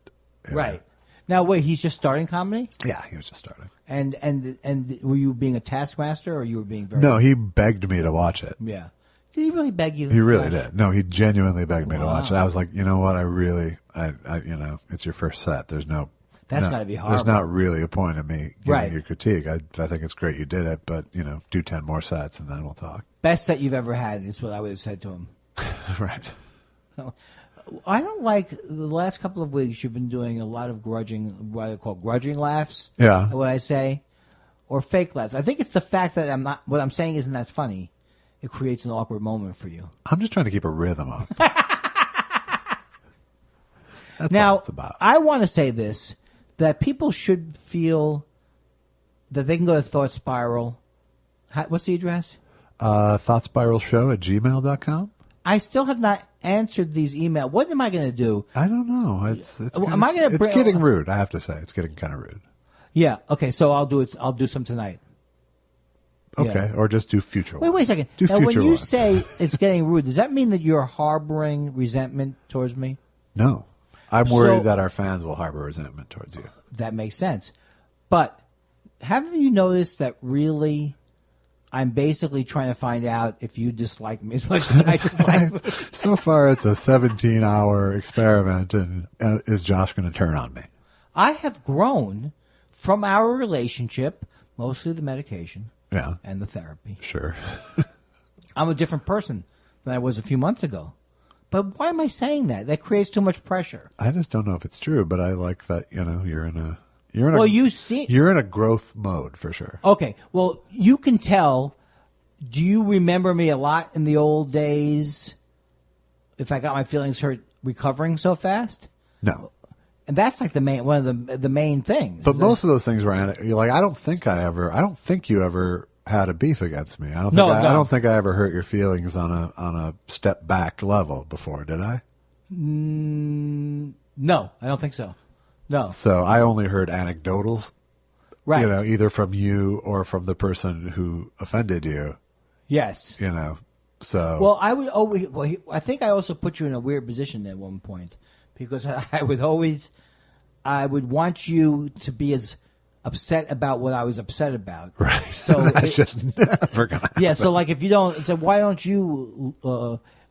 Right. Now, wait, he's just starting comedy? Yeah, he was just starting. And were you being a taskmaster, or you were being very... No, he begged me to watch it. Yeah. Did he really beg you? He really did. No, he genuinely begged me to watch it. Wow. I was like, you know what? It's your first set. That's gotta be horrible. There's not really a point in me giving Right. you critique. I think it's great you did it, but, do 10 more sets and then we'll talk. Best set you've ever had is what I would have said to him. Right. So, I don't like the last couple of weeks you've been doing a lot of what I call grudging laughs. Yeah. What I say, or fake laughs. I think it's the fact that what I'm saying isn't that funny. It creates an awkward moment for you. I'm just trying to keep a rhythm up. That's Now, all it's about. I want to say this, that people should feel that they can go to Thought Spiral. What's the address? ThoughtSpiralShow@gmail.com. I still have not answered these emails. What am I going to do? I don't know. It's Am I gonna it's getting rude, I have to say. It's getting kind of rude. Yeah. Okay. So I'll do it. I'll do some tonight. Okay. Yeah. Or just do future Wait a ones. second. Do Now, when future you ones. say it's getting rude, does that mean that you're harboring resentment towards me? No. I'm worried So- that our fans will harbor resentment towards you. That makes sense. But have you noticed that really I'm basically trying to find out if you dislike me as much as I dislike you? So far, it's a 17-hour experiment, and is Josh going to turn on me? I have grown from our relationship, mostly the medication Yeah, and the therapy. sure. I'm a different person than I was a few months ago. But why am I saying that? That creates too much pressure. I just don't know if it's true, but I like that. You're in a Well, you see... you're in a growth mode for sure. Okay, well, you can tell. Do you remember me a lot in the old days if I got my feelings hurt recovering so fast? No, And that's like one of the main things. but most of those things were you're like, I don't think you ever had a beef against me. I don't think I ever hurt your feelings on a step back level before, did I? No, I don't think so. No. So I only heard anecdotals, Right. Either from you or from the person who offended you, Yes. So Well, I would always. Well, I think I also put you in a weird position at one point because I would want you to be as upset about what I was upset about. right. So That's just never gonna happen. yeah. So like, if you don't, so why don't you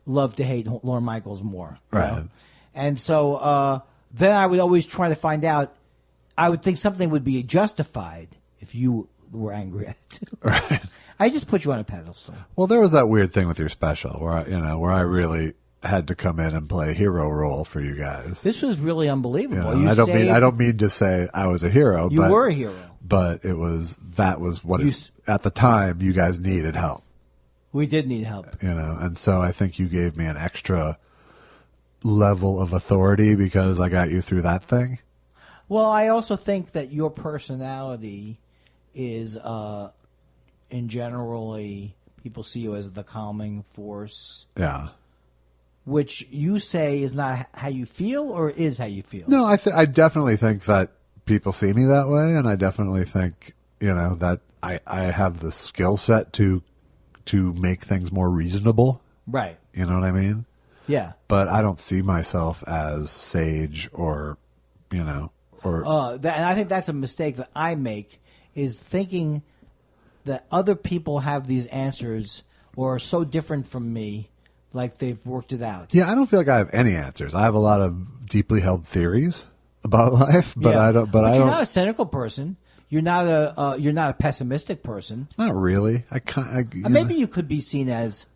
love to hate Lorne Michaels more? you Right. know? And so then I would always try to find out. I would think something would be justified if you were angry at it. Right. I just put you on a pedestal. Well, there was that weird thing with your special where I really had to come in and play a hero role for you guys. This was really unbelievable. You know, I don't mean to say I was a hero. You were a hero. But that was what at the time you guys needed help. We did need help. You know, and so I think you gave me an extra level of authority because I got you through that thing. Well, I also think that your personality is, in generally, people see you as the calming force. Yeah. Which you say is not how you feel, or is how you feel? No, I definitely think that people see me that way, and I definitely think, you know, that I have the skill set to make things more reasonable. Right. You know what I mean? Yeah. But I don't see myself as sage or, you know, or... and I think that's a mistake that I make, is thinking that other people have these answers or are so different from me, like they've worked it out. Yeah, I don't feel like I have any answers. I have a lot of deeply held theories about life, but I don't... But you're not a cynical person. You're not a pessimistic person. Not really. Maybe you could be seen as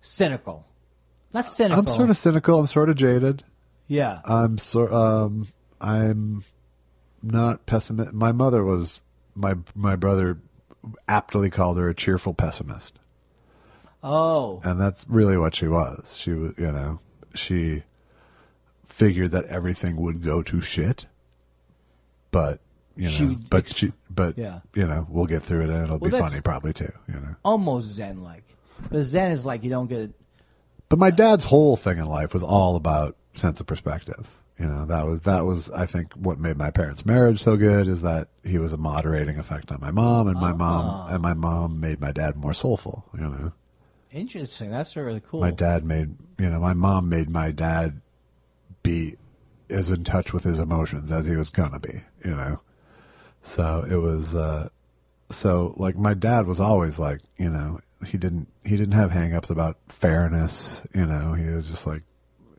cynical. Not cynical. I'm sort of cynical. I'm sort of jaded. Yeah. I'm not pessimistic. My mother was my brother aptly called her a cheerful pessimist. Oh. And that's really what she was. She was, you know, she figured that everything would go to shit, but you know, we'll get through it and it'll be funny probably too, you know. Almost Zen-like. But Zen is like you don't get it. But my dad's whole thing in life was all about sense of perspective. You know, that was I think what made my parents' marriage so good, is that he was a moderating effect on my mom, and my mom made my dad more soulful, you know. Interesting. That's really cool. My mom made my dad be as in touch with his emotions as he was gonna be, you know. So it was like my dad was always like, you know, he didn't have hang-ups about fairness, you know. He was just like,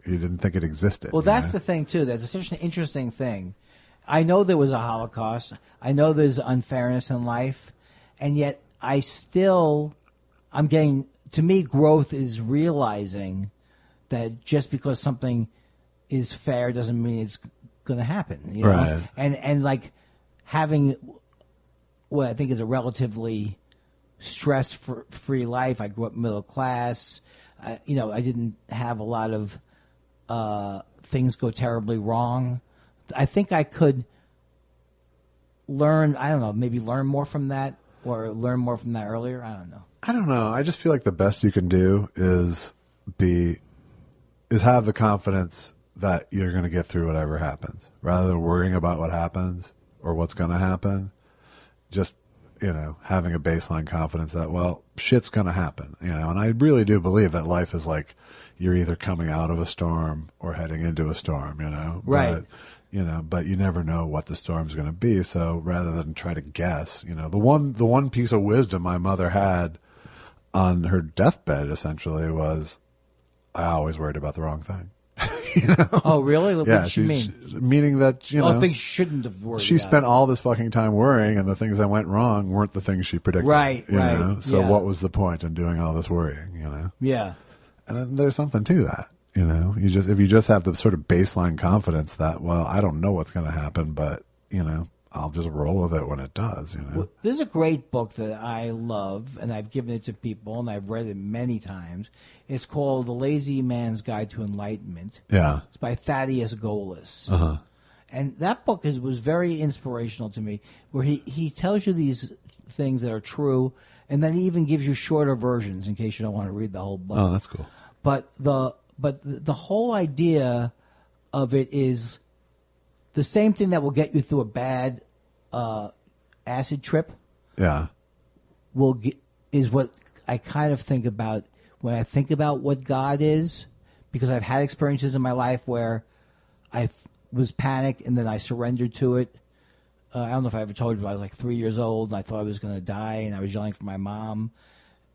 he didn't think it existed. Well, that's the thing too. That's such an interesting thing. I know there was a Holocaust. I know there's unfairness in life, and yet I'm getting, to me, growth is realizing that just because something is fair doesn't mean it's going to happen. You know? Right. And like having what I think is a relatively stress-free life. I grew up middle class. I didn't have a lot of things go terribly wrong. I think I could learn, maybe learn more from that, or learn more from that earlier. I don't know. I just feel like the best you can do is have the confidence that you're going to get through whatever happens, rather than worrying about what happens or what's going to happen. Just, you know, having a baseline confidence that, well, shit's going to happen, you know. And I really do believe that life is like, you're either coming out of a storm or heading into a storm, you know. Right. But you never know what the storm's going to be. So rather than try to guess, you know, the one piece of wisdom my mother had on her deathbed essentially was, I always worried about the wrong thing. You know? Oh, really? What yeah, did she mean? Meaning that, you know, things shouldn't have worried. She spent all this fucking time worrying, and the things that went wrong weren't the things she predicted. Right, you right. know? So yeah. what was the point in doing all this worrying, you know? Yeah. And then there's something to that, you know. If you just have the sort of baseline confidence that, well, I don't know what's going to happen, but, you know, I'll just roll with it when it does, you know. Well, there's a great book that I love, and I've given it to people, and I've read it many times. It's called The Lazy Man's Guide to Enlightenment. Yeah. It's by Thaddeus Golas. Uh-huh. And that book was very inspirational to me, where he tells you these things that are true, and then he even gives you shorter versions in case you don't want to read the whole book. Oh, that's cool. But the whole idea of it is the same thing that will get you through a bad acid trip. Yeah. Is what I kind of think about when I think about what God is, because I've had experiences in my life where I was panicked and then I surrendered to it. I don't know if I ever told you, but I was like 3 years old and I thought I was going to die, and I was yelling for my mom,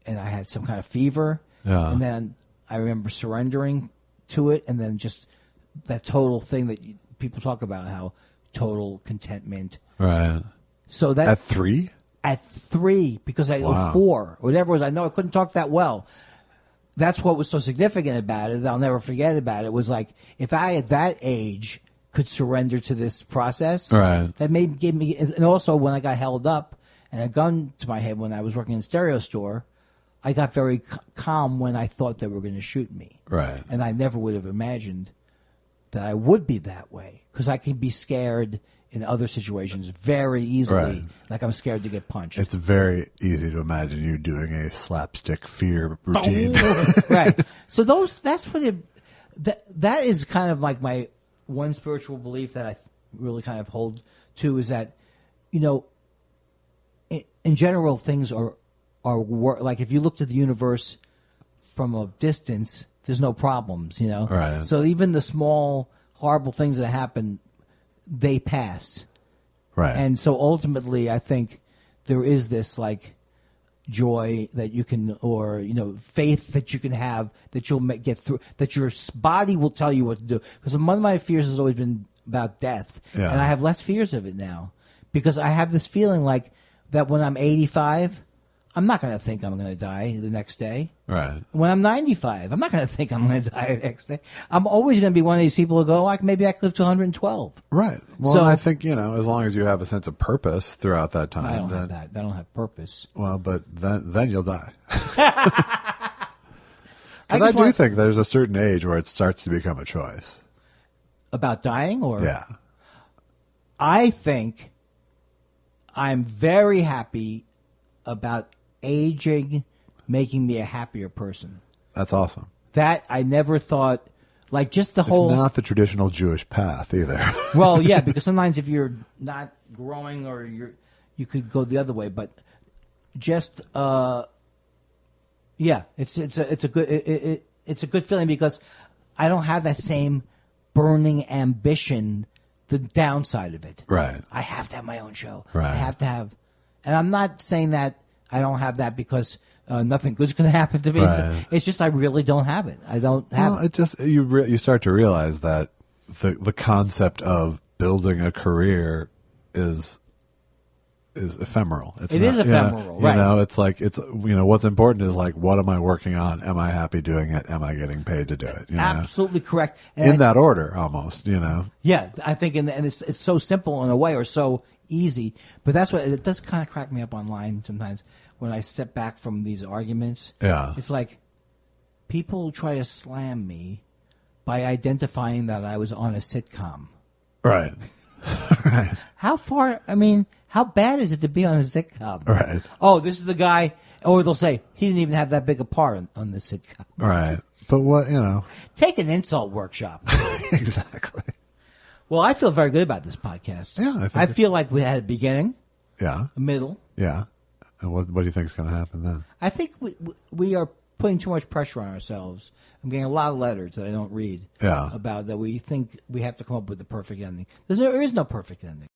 and I had some kind of fever. Yeah. And then I remember surrendering to it, and then just that total thing that people talk about, how total contentment. Right. So that at 3? At 3, because I was 4 or whatever it was. I know I couldn't talk that well. that's what was so significant about it. I'll never forget about it. Was like, if I at that age could surrender to this process, right? That gave me, and also when I got held up and a gun to my head when I was working in a stereo store, I got very calm when I thought they were going to shoot me, right? And I never would have imagined that I would be that way, because I can be scared in other situations very easily, right. Like I'm scared to get punched. It's very easy to imagine you doing a slapstick fear routine. Right. So that's what that is kind of like my one spiritual belief that I really kind of hold to, is that, in general, things are like, if you looked at the universe from a distance, there's no problems, Right. So even the small horrible things that happen, they pass. Right. And so ultimately, I think there is this like joy that you can, or faith that you can have, that you'll get through, that your body will tell you what to do. Because one of my fears has always been about death, yeah. And I have less fears of it now, because I have this feeling like that when I'm 85, I'm not going to think I'm going to die the next day. Right. When I'm 95, I'm not going to think I'm going to die the next day. I'm always going to be one of these people who go, like, maybe I could live to 112. Right. Well, so, I think, as long as you have a sense of purpose throughout that time. I don't have that. I don't have purpose. Well, but then you'll die. Because I do think there's a certain age where it starts to become a choice. About dying? Or yeah. I think I'm very happy about aging making me a happier person. That's awesome. That I never thought, like, just the whole... It's not the traditional Jewish path either. Well, yeah, because sometimes if you're not growing, or you could go the other way, but just yeah, it's a good feeling, because I don't have that same burning ambition, the downside of it. Right. I have to have my own show. Right. I have to have, and I'm not saying that I don't have that because nothing good's going to happen to me. Right. It's just I really don't have it. I don't have it. It just you start to realize that the concept of building a career is ephemeral. It is ephemeral, right? It's like what's important is like, what am I working on? Am I happy doing it? Am I getting paid to do it? Absolutely correct. And in that order, almost. Yeah, I think, and it's so simple in a way, or so easy. But that's what it does. Kind of crack me up online sometimes when I step back from these arguments. Yeah, it's like people try to slam me by identifying that I was on a sitcom. Right. Right. How far? I mean, how bad is it to be on a sitcom? Right. Oh, this is the guy. Or they'll say he didn't even have that big a part on the sitcom. Right. But what Take an insult workshop. Exactly. Well, I feel very good about this podcast. Yeah, I feel like we had a beginning. Yeah. A middle. Yeah. And what do you think is going to happen then? I think we are putting too much pressure on ourselves. I'm getting a lot of letters that I don't read. Yeah. About that we think we have to come up with the perfect ending. There is no perfect ending.